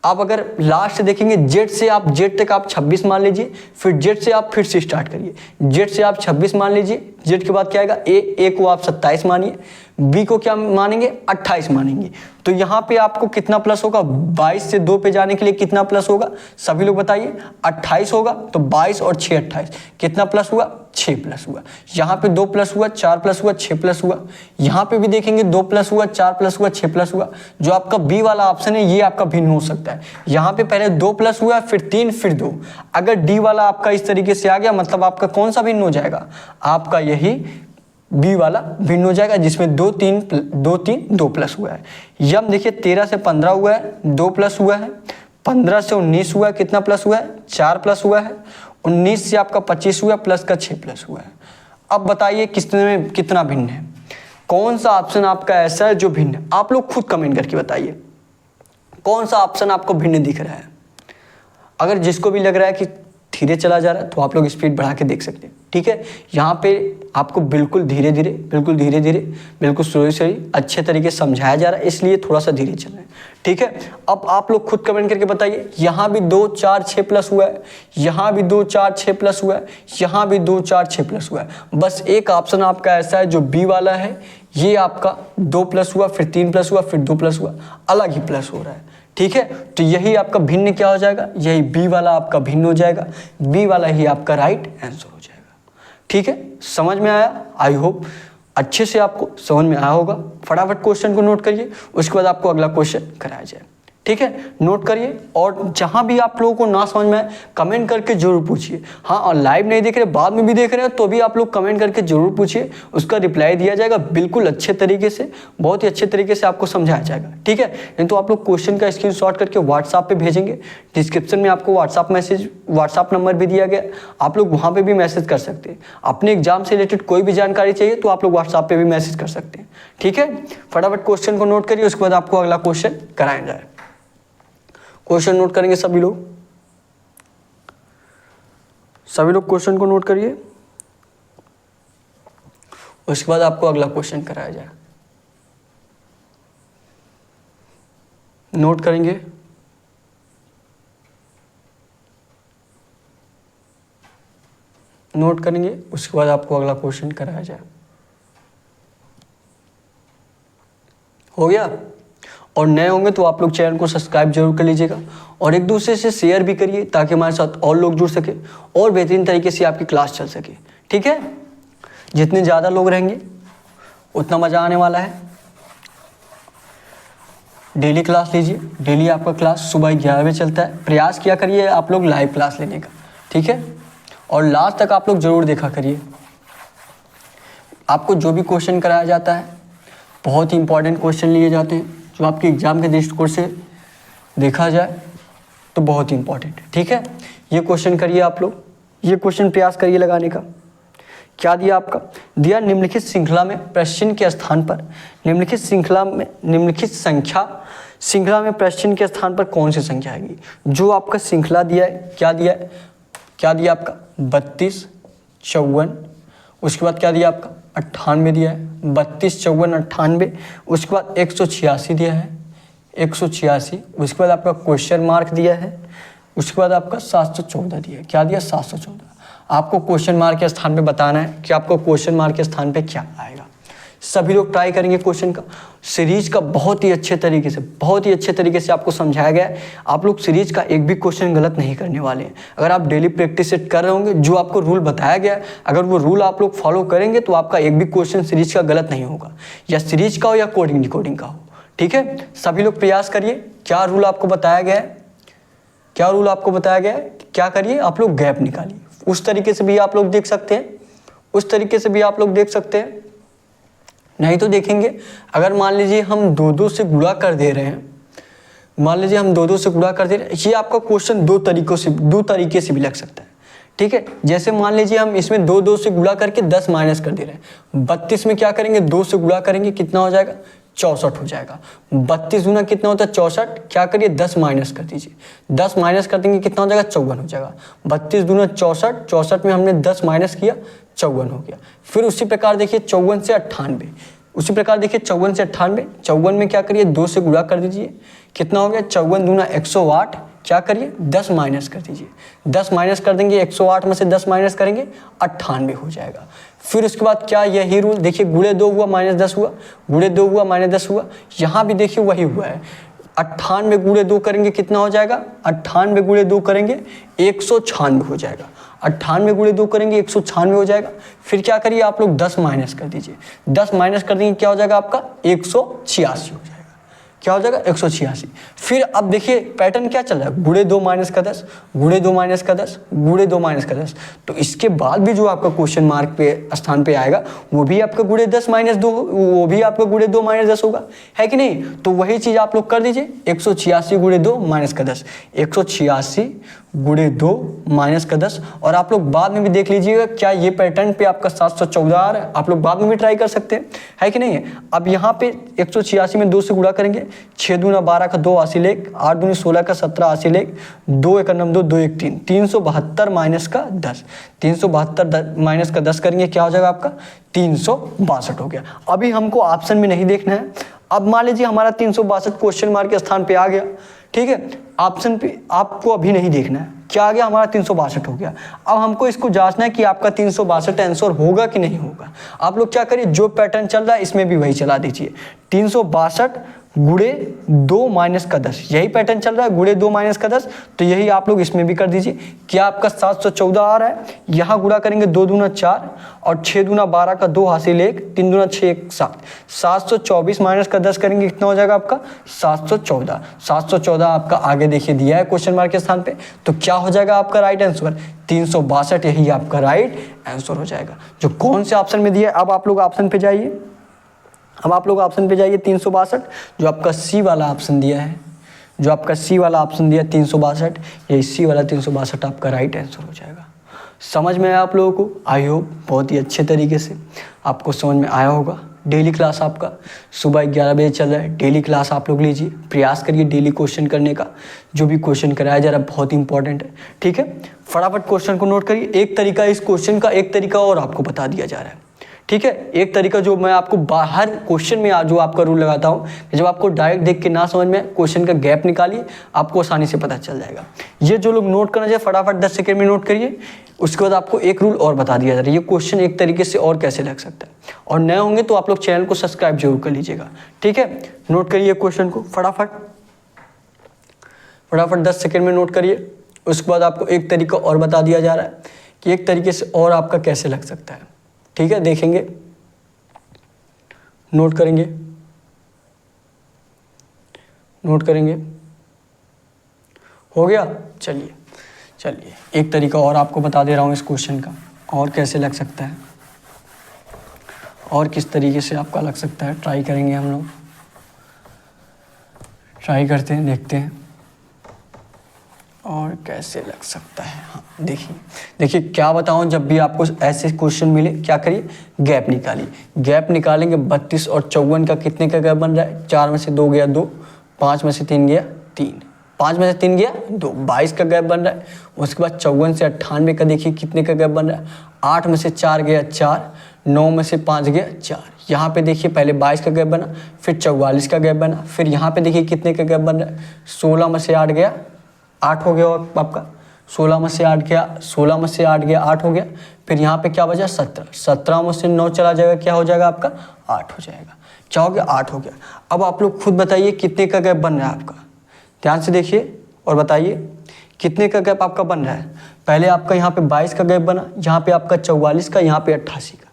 आप अगर लास्ट देखेंगे जेड से आप जेड तक आप 26 मान लीजिए, फिर जेड से आप फिर से स्टार्ट करिए। जेड से आप 26 मान लीजिए, जेड के बाद क्या आएगा, ए को आप 27 मानिए, बी को क्या मानेंगे, 28 मानेंगे। तो यहाँ पे आपको कितना प्लस होगा, 22 से 2 पे जाने के लिए कितना प्लस होगा, सभी लोग बताइए, 28 होगा। तो 22 और 6, 28, कितना प्लस हुआ, 6 प्लस हुआ, यहाँ पे 2 प्लस हुआ, 4 प्लस हुआ, 6 प्लस हुआ, यहाँ पे भी देखेंगे 2 प्लस हुआ, 4 प्लस हुआ, 6 प्लस हुआ। जो आपका बी वाला ऑप्शन है ये आपका भिन्न हो सकता है। यहाँ पे पहले 2 प्लस हुआ, फिर 3, फिर 2। अगर डी वाला आपका इस तरीके से आ गया, मतलब आपका कौन सा भिन्न हो जाएगा, आपका यही बी वाला भिन्न हो जाएगा, जिसमें 2 3 2 प्लस हुआ है। यम देखिए 13 से 15 हुआ है, 2 प्लस हुआ है। 15 से 19 हुआ है, कितना प्लस हुआ है, 4 प्लस हुआ है। 19 से आपका 25 हुआ, प्लस का 6 प्लस हुआ है। अब बताइए किसने में कितना भिन्न है, कौन सा ऑप्शन आपका ऐसा है जो भिन्न है। आप लोग खुद कमेंट करके बताइए कौन सा ऑप्शन आपको भिन्न दिख रहा है। अगर जिसको भी लग रहा है कि धीरे चला जा रहा है तो आप लोग स्पीड बढ़ा के देख सकते हैं। ठीक है, यहाँ पे आपको बिल्कुल धीरे धीरे बिल्कुल स्लोली अच्छे तरीके से समझाया जा रहा है, इसलिए थोड़ा सा धीरे चल रहा है। ठीक है, अब आप लोग खुद कमेंट करके बताइए, यहाँ भी 2 4 6 प्लस हुआ है, यहाँ भी 2 4 6 प्लस हुआ है, यहाँ भी 2 4 6 प्लस हुआ है। बस एक ऑप्शन आपका ऐसा है जो बी वाला है, ये आपका 2 प्लस हुआ, फिर 3 प्लस हुआ, फिर 2 प्लस हुआ, अलग ही प्लस हो रहा है। ठीक है, तो यही आपका भिन्न क्या हो जाएगा, यही बी वाला आपका भिन्न हो जाएगा, बी वाला ही आपका राइट आंसर हो जाएगा। ठीक है, समझ में आया? आई होप अच्छे से आपको समझ में आया होगा। फटाफट क्वेश्चन को नोट करिए, उसके बाद आपको अगला क्वेश्चन कराया जाए। ठीक है, नोट करिए, और जहां भी आप लोगों को ना समझ में आए कमेंट करके जरूर पूछिए। हाँ, और लाइव नहीं देख रहे, बाद में भी देख रहे हैं तो भी आप लोग कमेंट करके जरूर पूछिए, उसका रिप्लाई दिया जाएगा बिल्कुल अच्छे तरीके से, बहुत ही अच्छे तरीके से आपको समझाया जाएगा। ठीक है, नहीं तो आप लोग क्वेश्चन का स्क्रीनशॉट करके व्हाट्सएप पे भेजेंगे, डिस्क्रिप्शन में आपको व्हाट्सएप नंबर भी दिया गया, आप लोग वहाँ पर भी मैसेज कर सकते हैं। अपने एग्जाम से रिलेटेड कोई भी जानकारी चाहिए तो आप लोग व्हाट्सएप पर भी मैसेज कर सकते हैं। ठीक है, फटाफट क्वेश्चन को नोट करिए, उसके बाद आपको अगला क्वेश्चन कराया जाए। क्वेश्चन नोट करेंगे सभी लोग क्वेश्चन को नोट करिए, उसके बाद आपको अगला क्वेश्चन कराया जाए। नोट करेंगे, उसके बाद आपको अगला क्वेश्चन कराया जाए। हो गया? और नए होंगे तो आप लोग चैनल को सब्सक्राइब जरूर कर लीजिएगा, और एक दूसरे से शेयर भी करिए ताकि हमारे साथ और लोग जुड़ सके और बेहतरीन तरीके से आपकी क्लास चल सके। ठीक है, जितने ज़्यादा लोग रहेंगे उतना मज़ा आने वाला है। डेली क्लास लीजिए, डेली आपका क्लास सुबह 11 बजे चलता है। प्रयास किया करिए आप लोग लाइव क्लास लेने का। ठीक है, और लास्ट तक आप लोग ज़रूर देखा करिए। आपको जो भी क्वेश्चन कराया जाता है बहुत ही इंपॉर्टेंट क्वेश्चन लिए जाते हैं, जो आपके एग्जाम के दृष्टिकोण से देखा जाए तो बहुत ही इंपॉर्टेंट है। ठीक है, ये क्वेश्चन करिए आप लोग, ये क्वेश्चन प्रयास करिए लगाने का। क्या दिया आपका, दिया निम्नलिखित श्रृंखला में प्रश्न के स्थान पर, निम्नलिखित श्रृंखला में प्रश्न के स्थान पर कौन सी संख्या आएगी। जो आपका श्रृंखला दिया है, क्या दिया है, क्या दिया आपका 32 54, उसके बाद क्या दिया आपका 98 दिया है, 32 54 98, उसके बाद 186 दिया है 186, उसके बाद आपका क्वेश्चन मार्क दिया है, उसके बाद आपका 714 दिया है। क्या दिया 714। आपको क्वेश्चन मार्क के स्थान पे बताना है कि आपको क्वेश्चन मार्क के स्थान पे क्या आएगा। सभी लोग ट्राई करेंगे क्वेश्चन का, सीरीज का बहुत ही अच्छे तरीके से आपको समझाया गया है। आप लोग सीरीज का एक भी क्वेश्चन गलत नहीं करने वाले हैं। अगर आप डेली प्रैक्टिस सेट कर रहे होंगे, जो आपको रूल बताया गया है, अगर वो रूल आप लोग फॉलो करेंगे तो आपका एक भी क्वेश्चन सीरीज का गलत नहीं होगा, या सीरीज का हो या कोडिंग डिकोडिंग का हो। ठीक है, सभी लोग प्रयास करिए। क्या रूल आपको बताया गया है, क्या करिए आप लोग गैप निकालिए। उस तरीके से भी आप लोग देख सकते हैं, नहीं तो देखेंगे अगर मान लीजिए हम 2 से गुणा कर दे रहे हैं, ये आपका क्वेश्चन दो तरीके से भी लग सकता है। ठीक है, जैसे मान लीजिए हम इसमें 2 से गुणा करके 10 माइनस कर दे रहे हैं, 32 में क्या करेंगे 2 से गुणा करेंगे, कितना हो जाएगा 64 हो जाएगा। 32 गुना कितना होता है 64, क्या करिए 10 माइनस कर दीजिए, 10 माइनस कर देंगे कितना हो जाएगा 54 हो जाएगा। 32 दूना 64, 64 में हमने 10 माइनस किया 54 हो गया। फिर उसी प्रकार देखिए 54 से 98, 54 में क्या करिए 2 से गुणा कर दीजिए, कितना हो गया 54 दूना 108, क्या करिए 10 माइनस कर दीजिए, 10 माइनस कर देंगे 108 में से 10 माइनस करेंगे 98 हो जाएगा। फिर उसके बाद क्या यही रूल देखिए, गुणे 2 हुआ -10 हुआ, यहाँ भी देखिए वही हुआ है। 98 गुणे 2 करेंगे कितना हो जाएगा, 98 गुणे 2 करेंगे 196 हो जाएगा। 98 गुणे 2 करेंगे 196 हो जाएगा। फिर क्या करिए आप लोग 10 माइनस कर दीजिए, 10 माइनस कर देंगे क्या हो जाएगा आपका 186 हो जाएगा। क्या हो जाएगा 186। फिर अब देखिए पैटर्न क्या चल रहा है, गुणे 2 माइनस का 10, गुणे 2 माइनस का 10, गुणे 2 माइनस का 10। तो इसके बाद भी जो आपका क्वेश्चन मार्क पे स्थान पे आएगा वो भी आपका गुणे 10 माइनस 2, वो भी आपका गुणे 2 माइनस 10 होगा, है कि नहीं। तो वही चीज आप लोग कर दीजिए, 186 गुणे 2 माइनस का 10, 186 गुणे 2 माइनस का 10। और आप लोग बाद में भी देख लीजिएगा क्या ये पैटर्न पे आपका 714 आ रहा है, आप लोग बाद में भी ट्राई कर सकते हैं, है कि नहीं। अब यहाँ पे 186 में 2 से गुणा करेंगे, 6 दूना 12 का 2 80 लेख, 8 दूनी 16 का 17 80 लेख, 2 1 9 2 2 1 3, 372 माइनस का 10, 372 माइनस का 10 करेंगे क्या हो जाएगा आपका 362 हो गया। अभी हमको ऑप्शन में नहीं देखना है। अब मान लीजिए हमारा 362 क्वेश्चन मार्क के स्थान पे आ गया, ठीक है। ऑप्शन पे आपको अभी नहीं देखना है, क्या आ गया हमारा 362 हो गया। अब हमको इसको जांचना है कि आपका 362 आंसर होगा कि नहीं होगा। आप लोग क्या करिए, जो पैटर्न चल रहा है इसमें भी वही चला दीजिए, 362 गुणे 2 माइनस का 10, यही पैटर्न चल रहा है, गुणे 2 माइनस का 10। तो यही आप लोग इसमें भी कर दीजिए। क्या आपका 714 आ रहा है, यहाँ गुणा करेंगे 2 दूना 4 और 6 दूना 12 का 2 हासिल 1, 3 दूना 6 1 7, 724 माइनस का 10 करेंगे कितना हो जाएगा आपका 714। 714 आपका आगे देखिए दिया है क्वेश्चन मार्क के स्थान पे, तो क्या हो जाएगा आपका राइट आंसर 362, यही आपका राइट आंसर हो जाएगा, जो कौन से ऑप्शन में दिया है। अब आप लोग ऑप्शन पे जाइए, अब आप लोग ऑप्शन पे जाइए 362, जो आपका सी वाला ऑप्शन दिया है, जो आपका सी वाला ऑप्शन दिया 362, यही सी वाला 362 आपका राइट आंसर हो जाएगा। समझ में आया आप लोगों को, आई होप बहुत ही अच्छे तरीके से आपको समझ में आया होगा। डेली क्लास आपका सुबह 11 बजे चल रहा है, डेली क्लास आप लोग लीजिए, प्रयास करिए डेली क्वेश्चन करने का। जो भी क्वेश्चन कराया जा रहा है बहुत इंपॉर्टेंट है, ठीक है। फटाफट क्वेश्चन को नोट करिए। एक तरीका इस क्वेश्चन का, एक तरीका और आपको बता दिया जा रहा है, ठीक है। एक तरीका जो मैं आपको बाहर क्वेश्चन में जो आपका रूल लगाता हूँ, जब आपको डायरेक्ट देख के ना समझ में, क्वेश्चन का गैप निकालिए, आपको आसानी से पता चल जाएगा। ये जो लोग नोट करना चाहिए फटाफट 10 सेकंड में नोट करिए। उसके बाद आपको एक रूल और बता दिया जा रहा है, ये क्वेश्चन एक तरीके से और कैसे लग सकता है। और नए होंगे तो आप लोग चैनल को सब्सक्राइब जरूर कर लीजिएगा, ठीक है। नोट करिए क्वेश्चन को फटाफट 10 सेकेंड में नोट करिए। उसके बाद आपको एक तरीका और बता दिया जा रहा है कि एक तरीके से और आपका कैसे लग सकता है, ठीक है। देखेंगे, नोट करेंगे, नोट करेंगे, हो गया। चलिए एक तरीका और आपको बता दे रहा हूँ इस क्वेश्चन का, और कैसे लग सकता है, और किस तरीके से आपका लग सकता है। ट्राई करेंगे हम लोग, ट्राई करते हैं, देखते हैं और कैसे लग सकता है। हाँ देखिए क्या बताऊं, जब भी आपको ऐसे क्वेश्चन मिले क्या करिए, गैप निकालिए। गैप निकालेंगे, 32 और 54 का कितने का गैप बन रहा है, 4 में से 2 गया 2, 5 में से 3 गया 3, 5 में से 3 गया 2, 22 का गैप बन रहा है। उसके बाद 54 से 98 का देखिए कितने का गैप बन रहा है, 8 में से 4 गया 4, 9 में से 5 गया 4। यहाँ पे देखिए पहले 22 का गैप बना, फिर 44 का गैप बना, फिर यहाँ पे देखिए कितने का गैप बन रहा है, 16 में से 8 गया 8 हो गया आपका, 16 में से 8 गया, 16 में से 8 गया 8 हो गया। फिर यहाँ पे क्या बचा 17, 17 में से 9 चला जाएगा, क्या हो जाएगा आपका 8 हो जाएगा। क्या हो गया 8 हो गया। अब आप लोग खुद बताइए कितने का गैप बन रहा है आपका, ध्यान से देखिए और बताइए कितने का गैप आपका बन रहा है। पहले आपका यहाँ पे 22 का गैप बना, यहाँ पे आपका 44 का, यहाँ पे 88 का,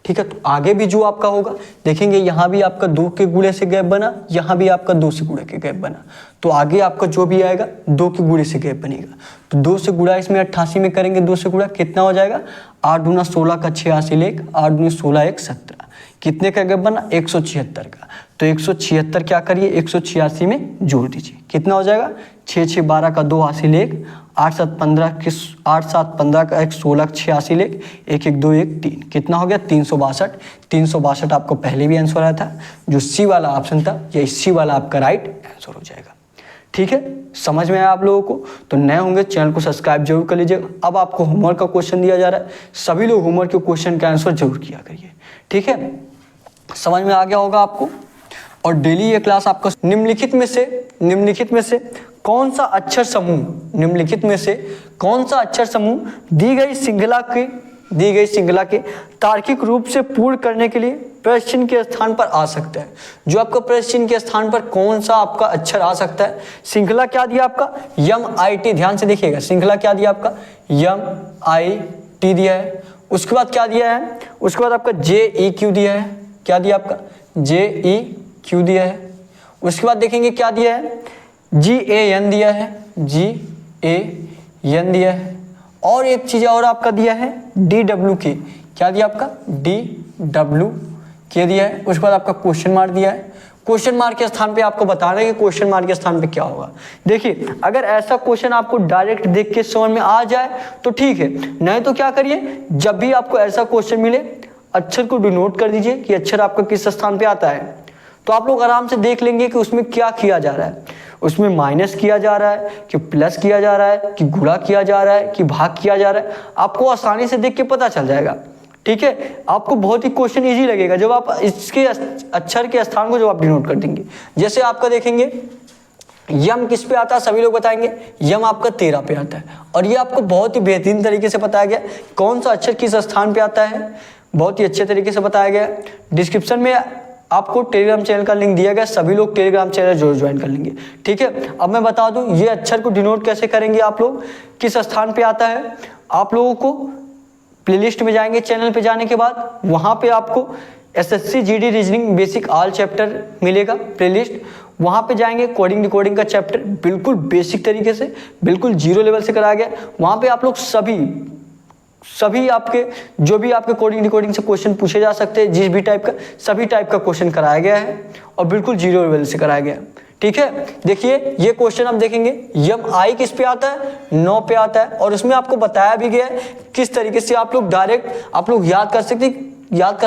ठीक है। तो आगे भी जो आपका होगा देखेंगे, यहाँ भी आपका 2 के गुणे से गैप बना, यहाँ भी आपका 2 से गुणे के गैप बना। तो आगे आपका जो भी आएगा 2 के गुणे से गैप बनेगा। तो 2 से गुणा इसमें 88 में करेंगे, 2 से गुणा कितना हो जाएगा, 8 दूना 16 का 86 लेख, 8 दूनी 16 1 17, कितने का गैप बना 176 का। तो 176 क्या करिए 186 में जोड़ दीजिए, कितना हो जाएगा 6 6 12 का 2 हासिल 1, 8 7 15 का 1 16 86 लेख, 1 1 2 1 3, कितना हो गया 362। 362 आपको पहले भी आंसर आया था, जो सी वाला ऑप्शन था, यही सी वाला आपका राइट आंसर हो जाएगा, ठीक है। समझ में आया आप लोगों को, तो नए होंगे चैनल को सब्सक्राइब जरूर कर लीजिएगा। अब आपको होमवर्क का क्वेश्चन दिया जा रहा है, सभी लोग होमवर्क के क्वेश्चन का आंसर जरूर किया करिए, ठीक है। समझ में आ गया होगा आपको। और डेली ये क्लास आपका निम्नलिखित में से कौन सा अक्षर समूह, निम्नलिखित में से कौन सा अक्षर समूह दी गई श्रृंखला के तार्किक रूप से पूर्ण करने के लिए प्रश्न चिन्ह के स्थान पर आ सकता है। जो आपका प्रश्न चिन्ह के स्थान पर कौन सा आपका अक्षर आ सकता है, श्रृंखला क्या दिया आपका MIT, ध्यान से देखिएगा, श्रृंखला क्या दिया आपका MIT दिया है। उसके बाद क्या दिया है, उसके बाद आपका JEQ दिया है, क्या दिया आपका JEQ दिया है। उसके बाद देखेंगे क्या दिया है, GAN दिया है, GAN दिया है। और एक चीज और आपका दिया है DWK, क्या दिया आपका DWK दिया है। उसके बाद आपका क्वेश्चन मार्क दिया है। क्वेश्चन मार्क के स्थान पे आपको बता रहे हैं कि क्वेश्चन मार्क के स्थान पे क्या होगा। देखिए अगर ऐसा क्वेश्चन आपको डायरेक्ट देख के समझ में आ जाए तो ठीक है, नहीं तो क्या करिए, जब भी आपको ऐसा क्वेश्चन मिले अक्षर को डिनोट कर दीजिए कि अक्षर आपका किस स्थान पे आता है। तो आप लोग आराम से देख लेंगे कि उसमें क्या किया जा रहा है, उसमें माइनस किया जा रहा है कि प्लस किया जा रहा है कि गुणा किया जा रहा है कि भाग किया जा रहा है, आपको आसानी से देख के पता चल जाएगा। ठीक है, आपको बहुत ही क्वेश्चन इजी लगेगा जब आप इसके अक्षर के स्थान को जब आप डिनोट कर देंगे। जैसे आपका देखेंगे यम किस पे आता है, सभी लोग बताएंगे यम आपका 13 पे आता है। और ये आपको बहुत ही बेहतरीन तरीके से बताया गया कौन सा अक्षर किस स्थान पे आता है, बहुत ही अच्छे तरीके से बताया गया। डिस्क्रिप्शन में आपको टेलीग्राम चैनल का लिंक दिया गया, सभी लोग टेलीग्राम चैनल जरूर ज्वाइन कर लेंगे। ठीक है, अब मैं बता दूं ये अक्षर को डिनोट कैसे करेंगे, आप लोग किस स्थान पे आता है। आप लोगों को प्लेलिस्ट में जाएंगे, चैनल पे जाने के बाद वहां पे आपको SSC GD reasoning basic all chapter मिलेगा प्लेलिस्ट, वहां पे जाएंगे, कोडिंग डिकोडिंग का चैप्टर बिल्कुल बेसिक तरीके से, बिल्कुल जीरो लेवल से कराया गया। वहां पे आप लोग सभी आपके जो भी आपके कोडिंग डिकोडिंग से क्वेश्चन पूछे जा सकते हैं, जिस भी टाइप का, सभी टाइप का क्वेश्चन कराया गया है और बिल्कुल जीरो लेवल से कराया गया है। ठीक है, देखिए ये क्वेश्चन आप देखेंगे MI किस पे आता है, 9 पे आता है। और उसमें आपको बताया भी गया है किस तरीके से आप लोग डायरेक्ट आप लोग याद कर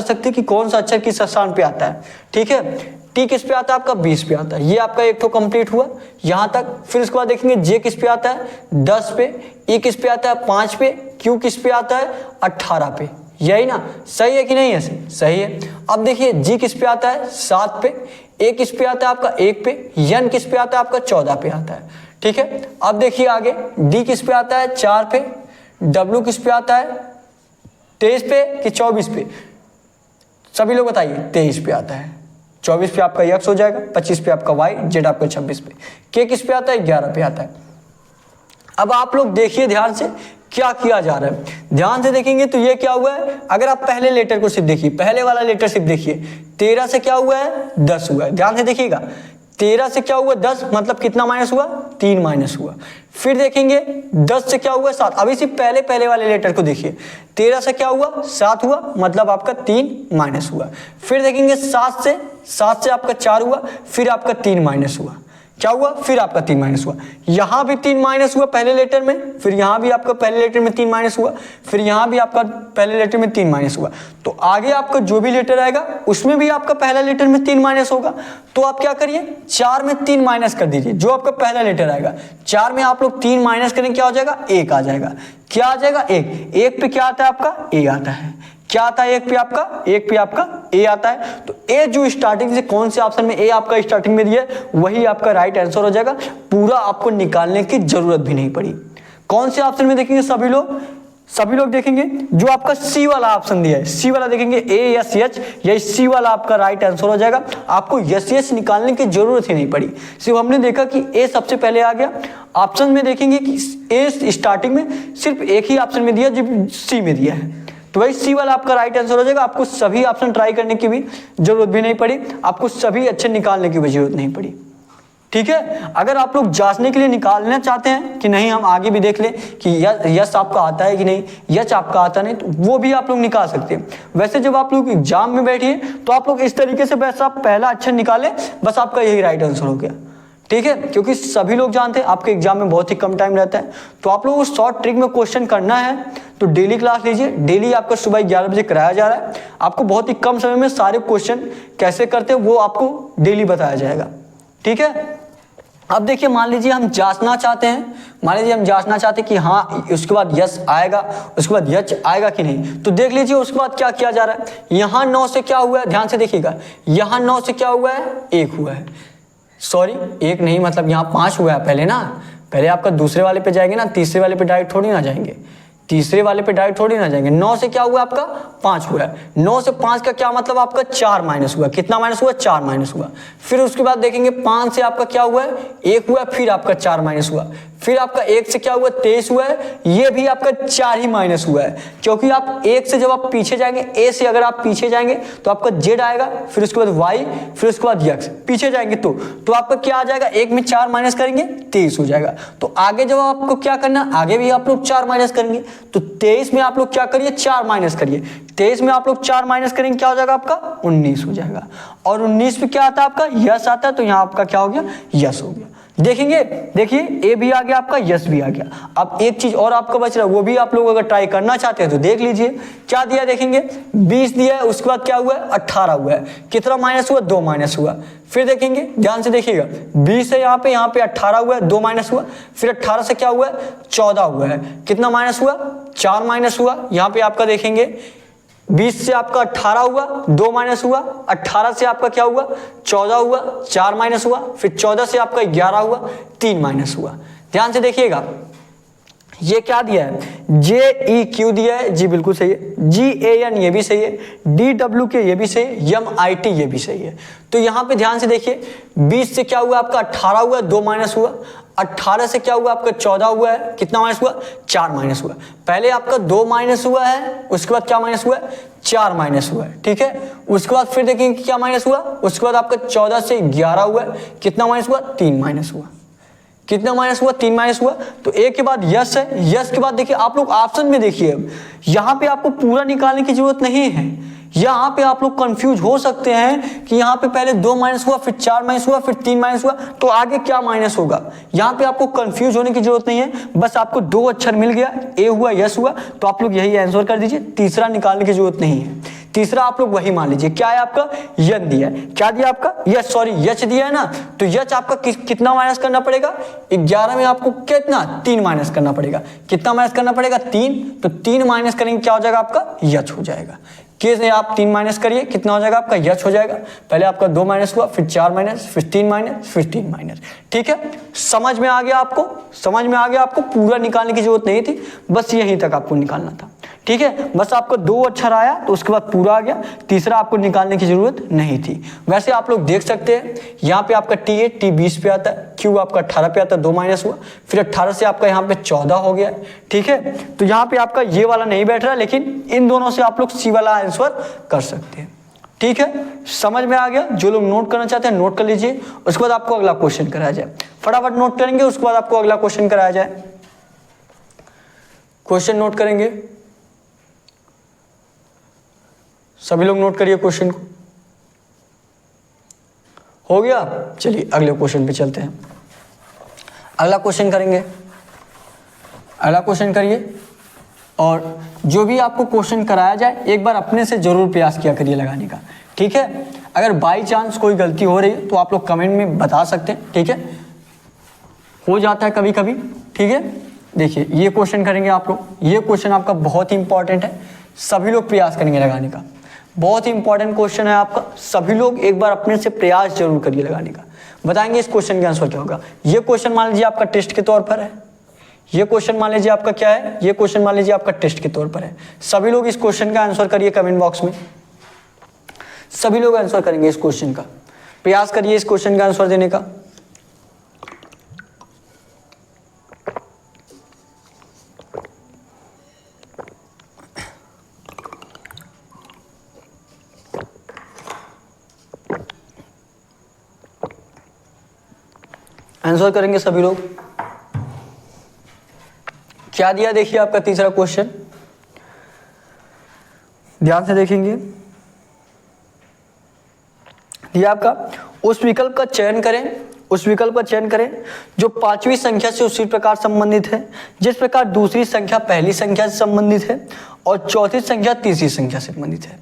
सकते कि कौन सा अक्षर किस स्थान पे आता है। ठीक है, T किस पे आता है आपका 20 पे आता है, ये आपका एक तो कंप्लीट हुआ यहाँ तक। फिर उसके बाद देखेंगे J किस पे आता है 10 पे, E किस पे आता है 5 पे, Q किस पे आता है 18 पे, यही ना, सही है कि नहीं, ऐसे सही है। अब देखिए G किस पे आता है 7 पे, A किस पे आता है आपका 1 पे, N किस पे आता है आपका 14 पे आता है। ठीक है, अब देखिए आगे D किस पे आता है 4 पे, W किस पे आता है 23 पे कि 24 पे, सभी लोग बताइए 23 पे आता है। 24 पे आपका X हो जाएगा, 25 पे आपका Y, Z आपका 26 पे, K किस पे आता है 11 पे आता है। अब आप लोग देखिए ध्यान से क्या किया जा रहा है, ध्यान से देखेंगे तो ये क्या हुआ है, अगर आप पहले लेटर को सिर्फ देखिए, पहले वाला लेटर सिर्फ देखिए, 13 से क्या हुआ है 10 हुआ है। ध्यान से देखिएगा 13 से क्या हुआ 10, मतलब कितना माइनस हुआ 3 माइनस हुआ। फिर देखेंगे 10 से क्या हुआ 7, अभी सिर्फ पहले वाले लेटर को देखिए, 13 से क्या हुआ 7 हुआ, मतलब आपका 3 माइनस हुआ। फिर देखेंगे 7 से आपका 4 हुआ, फिर आपका 3 माइनस हुआ, क्या हुआ, फिर आपका 3 माइनस हुआ। यहां भी 3 माइनस हुआ पहले लेटर में, फिर यहां भी आपका पहले लेटर में 3 माइनस हुआ, फिर यहां भी आपका पहले लेटर में 3 माइनस हुआ। तो आगे आपका जो भी लेटर आएगा उसमें भी आपका पहला लेटर में 3 माइनस होगा। तो आप क्या करिए 4 में 3 माइनस कर दीजिए, जो आपका पहला लेटर आएगा 4 में आप लोग 3 माइनस करें, क्या हो जाएगा 1 आ जाएगा। क्या आ जाएगा 1 पे क्या आता है आपका A आता है। क्या आता है 1 पे आपका A आता है। तो A जो स्टार्टिंग से कौन से ऑप्शन में A आपका स्टार्टिंग में दिया है वही आपका राइट आंसर हो जाएगा, पूरा आपको निकालने की जरूरत भी नहीं पड़ी। कौन से ऑप्शन में देखेंगे सभी लोग देखेंगे जो आपका C वाला ऑप्शन दिया है, C वाला देखेंगे ASH, यही C वाला आपका राइट आंसर हो जाएगा। आपको SH निकालने की जरूरत ही नहीं पड़ी, सिर्फ हमने देखा कि A सबसे पहले आ गया। ऑप्शन में देखेंगे कि A स्टार्टिंग में सिर्फ एक ही ऑप्शन में दिया जो C में दिया है, तो वही C वाला आपका राइट आंसर हो जाएगा। आपको सभी ऑप्शन ट्राई करने की भी जरूरत भी नहीं पड़ी, आपको सभी अच्छे निकालने की भी जरूरत नहीं पड़ी। ठीक है, अगर आप लोग जांचने के लिए निकालना चाहते हैं कि नहीं हम आगे भी देख लें कि यस आपका आता है कि नहीं, यच आपका आता नहीं, तो वो भी आप लोग निकाल सकते हैं। वैसे जब आप लोग एग्जाम में बैठिए तो आप लोग इस तरीके से बस आप पहला अक्षर निकालें, बस आपका यही राइट आंसर हो गया। ठीक है, क्योंकि सभी लोग जानते हैं आपके एग्जाम में बहुत ही कम टाइम रहता है, तो आप लोगों को शॉर्ट ट्रिक में क्वेश्चन करना है तो डेली क्लास लीजिए। डेली आपका सुबह 11 बजे कराया जा रहा है, आपको बहुत ही कम समय में सारे क्वेश्चन कैसे करते हैं वो आपको डेली बताया जाएगा। ठीक है, अब देखिए मान लीजिए हम जांचना चाहते हैं, कि हाँ उसके बाद यस आएगा, उसके बाद यच आएगा कि नहीं। तो देख लीजिए उसके बाद क्या किया जा रहा है। यहाँ 9 से क्या हुआ है, ध्यान से देखिएगा, यहाँ 9 से क्या हुआ है 1 हुआ है, सॉरी 1 नहीं, मतलब यहाँ 5 हुआ है पहले ना, पहले आपका दूसरे वाले पे जाएंगे ना, तीसरे वाले पे डायरेक्ट थोड़ी ना जाएंगे, तीसरे वाले पे डायरेक्ट थोड़ी ना जाएंगे। 9 से क्या हुआ आपका 5 हुआ है, 9 से 5 का क्या मतलब आपका 4 माइनस हुआ, कितना माइनस हुआ 4 माइनस हुआ। फिर उसके बाद देखेंगे 5 से आपका क्या हुआ है 1 हुआ, फिर आपका 4 माइनस हुआ। फिर आपका 1 से क्या हुआ 23 हुआ है, ये भी आपका 4 ही माइनस हुआ है, क्योंकि आप 1 से जब आप पीछे जाएंगे, ए से अगर आप पीछे जाएंगे तो आपका जेड आएगा, फिर उसके बाद वाई, फिर उसके बाद यक्स, पीछे जाएंगे तो आपका क्या आ जाएगा, 1 में 4 माइनस करेंगे 23 हो जाएगा। तो आगे जब आपको क्या करना, आगे भी आप लोग 4 माइनस करेंगे, तो 23 में आप लोग क्या करिए 4 माइनस करिए, 23 में आप लोग 4 माइनस करेंगे क्या हो जाएगा आपका 19 हो जाएगा। और 19 में क्या आता है आपका यस आता है, तो यहाँ आपका क्या हो गया यस हो गया। देखेंगे, देखिए ए भी आ गया आपका, यस भी आ गया। अब एक चीज और आपका बच रहा है, वो भी आप लोग अगर ट्राई करना चाहते हैं तो देख लीजिए क्या दिया। देखेंगे 20 दिया है, उसके बाद क्या हुआ है 18 हुआ है, कितना माइनस हुआ 2 माइनस हुआ। फिर देखेंगे ध्यान से देखिएगा, 20 है यहाँ पे 18 हुआ है 2 माइनस हुआ। फिर 18 से क्या हुआ है 14 हुआ है, कितना माइनस हुआ 4 माइनस हुआ। यहाँ पे आपका देखेंगे 20 से आपका 18 हुआ 2 माइनस हुआ, 18 से आपका क्या हुआ 14 हुआ 4 माइनस हुआ, फिर 14 से आपका 11 हुआ 3 माइनस हुआ। ध्यान से देखिएगा, ये क्या दिया है जे ई क्यू दिया है, जी बिल्कुल सही है, जी ए एन ये भी सही है, डी डब्ल्यू के ये भी सही है, यम आई टी ये भी सही है। तो यहाँ पे ध्यान से देखिए 20 से क्या हुआ आपका 18 हुआ 2 माइनस हुआ, 18 से क्या हुआ आपका 14 हुआ है, कितना माइनस हुआ 4 माइनस हुआ। पहले आपका 2 माइनस हुआ है, उसके बाद क्या माइनस हुआ है 4 माइनस हुआ है, ठीक है। उसके बाद फिर देखेंगे क्या माइनस हुआ, उसके बाद आपका 14 से 11 हुआ है, कितना माइनस हुआ 3 माइनस हुआ, कितना माइनस हुआ 3 माइनस हुआ। तो ए के बाद यस है, यस के बाद देखिए आप लोग ऑप्शन में देखिए, यहाँ पे आपको पूरा निकालने की जरूरत नहीं है, यहाँ पे आप लोग कंफ्यूज हो सकते हैं कि यहाँ पे पहले 2 माइनस हुआ, फिर 4 माइनस हुआ, फिर 3 माइनस हुआ, तो आगे क्या माइनस होगा। यहाँ पे आपको कंफ्यूज होने की जरूरत नहीं है, बस आपको 2 अक्षर मिल गया, ए हुआ यस हुआ, तो आप लोग यही आंसर कर दीजिए, तीसरा निकालने की जरूरत नहीं है। तीसरा आप लोग वही मान लीजिए, क्या है आपका यन दिया है, क्या दिया आपका यस, सॉरी यच दिया है ना, तो यच आपका कितना माइनस करना पड़ेगा 11 में आपको कितना 3 माइनस करना पड़ेगा, कितना माइनस करना पड़ेगा 3, तो 3 माइनस करेंगे क्या हो जाएगा आपका यच हो जाएगा। कैसे आप 3 माइनस करिए, कितना हो जाएगा आपका यच हो जाएगा। पहले आपका 2 माइनस हुआ, फिर 4 माइनस, फिर 3 माइनस, फिर 3 माइनस, ठीक है। समझ में आ गया आपको, समझ में आ गया आपको, पूरा निकालने की जरूरत नहीं थी, बस यहीं तक आपको निकालना था, ठीक है। बस आपको 2 अक्षर आया तो उसके बाद पूरा आ गया, तीसरा आपको निकालने की जरूरत नहीं थी। वैसे आप लोग देख सकते हैं यहाँ पे आपका टी है, टी 20 पे आता है, क्यू आपका 18 पे आता है, 2 माइनस हुआ, फिर 18 से आपका यहाँ पे 14 हो गया, ठीक है। तो यहाँ पे आपका ये वाला नहीं बैठ रहा, लेकिन इन दोनों से आप लोग सी वाला आंसर कर सकते हैं, ठीक है। समझ में आ गया, जो लोग नोट करना चाहते हैं नोट कर लीजिए, उसके बाद आपको अगला क्वेश्चन कराया जाए, फटाफट नोट करेंगे, उसके बाद आपको अगला क्वेश्चन कराया जाए। क्वेश्चन नोट करेंगे, सभी लोग नोट करिए क्वेश्चन को, हो गया। चलिए अगले क्वेश्चन पे चलते हैं, अगला क्वेश्चन करेंगे, अगला क्वेश्चन करिए, और जो भी आपको क्वेश्चन कराया जाए एक बार अपने से जरूर प्रयास किया करिए लगाने का, ठीक है। अगर बाई चांस कोई गलती हो रही है तो आप लोग कमेंट में बता सकते हैं, ठीक है, हो जाता है कभी कभी, ठीक है। देखिए ये क्वेश्चन करेंगे आप लोग, ये क्वेश्चन आपका बहुत ही इंपॉर्टेंट है, सभी लोग प्रयास करेंगे लगाने का, बहुत ही इंपॉर्टेंट क्वेश्चन है आपका, सभी लोग एक बार अपने से प्रयास जरूर करिए लगाने का। बताएंगे इस क्वेश्चन का आंसर क्या होगा। ये क्वेश्चन मान लीजिए आपका टेस्ट के तौर पर है, ये क्वेश्चन मान लीजिए आपका क्या है, ये क्वेश्चन मान लीजिए आपका टेस्ट के तौर पर है। सभी लोग इस क्वेश्चन का आंसर करिए कमेंट बॉक्स में, सभी लोग आंसर करेंगे इस क्वेश्चन का, प्रयास करिए इस क्वेश्चन का आंसर देने का। आंसर करेंगे सभी लोग। क्या दिया देखिए आपका तीसरा क्वेश्चन, ध्यान से देखेंगे, दिया आपका उस विकल्प का चयन करें, उस विकल्प का चयन करें जो 5वीं संख्या से उसी प्रकार संबंधित है जिस प्रकार दूसरी संख्या पहली संख्या से संबंधित है और चौथी संख्या तीसरी संख्या से संबंधित है।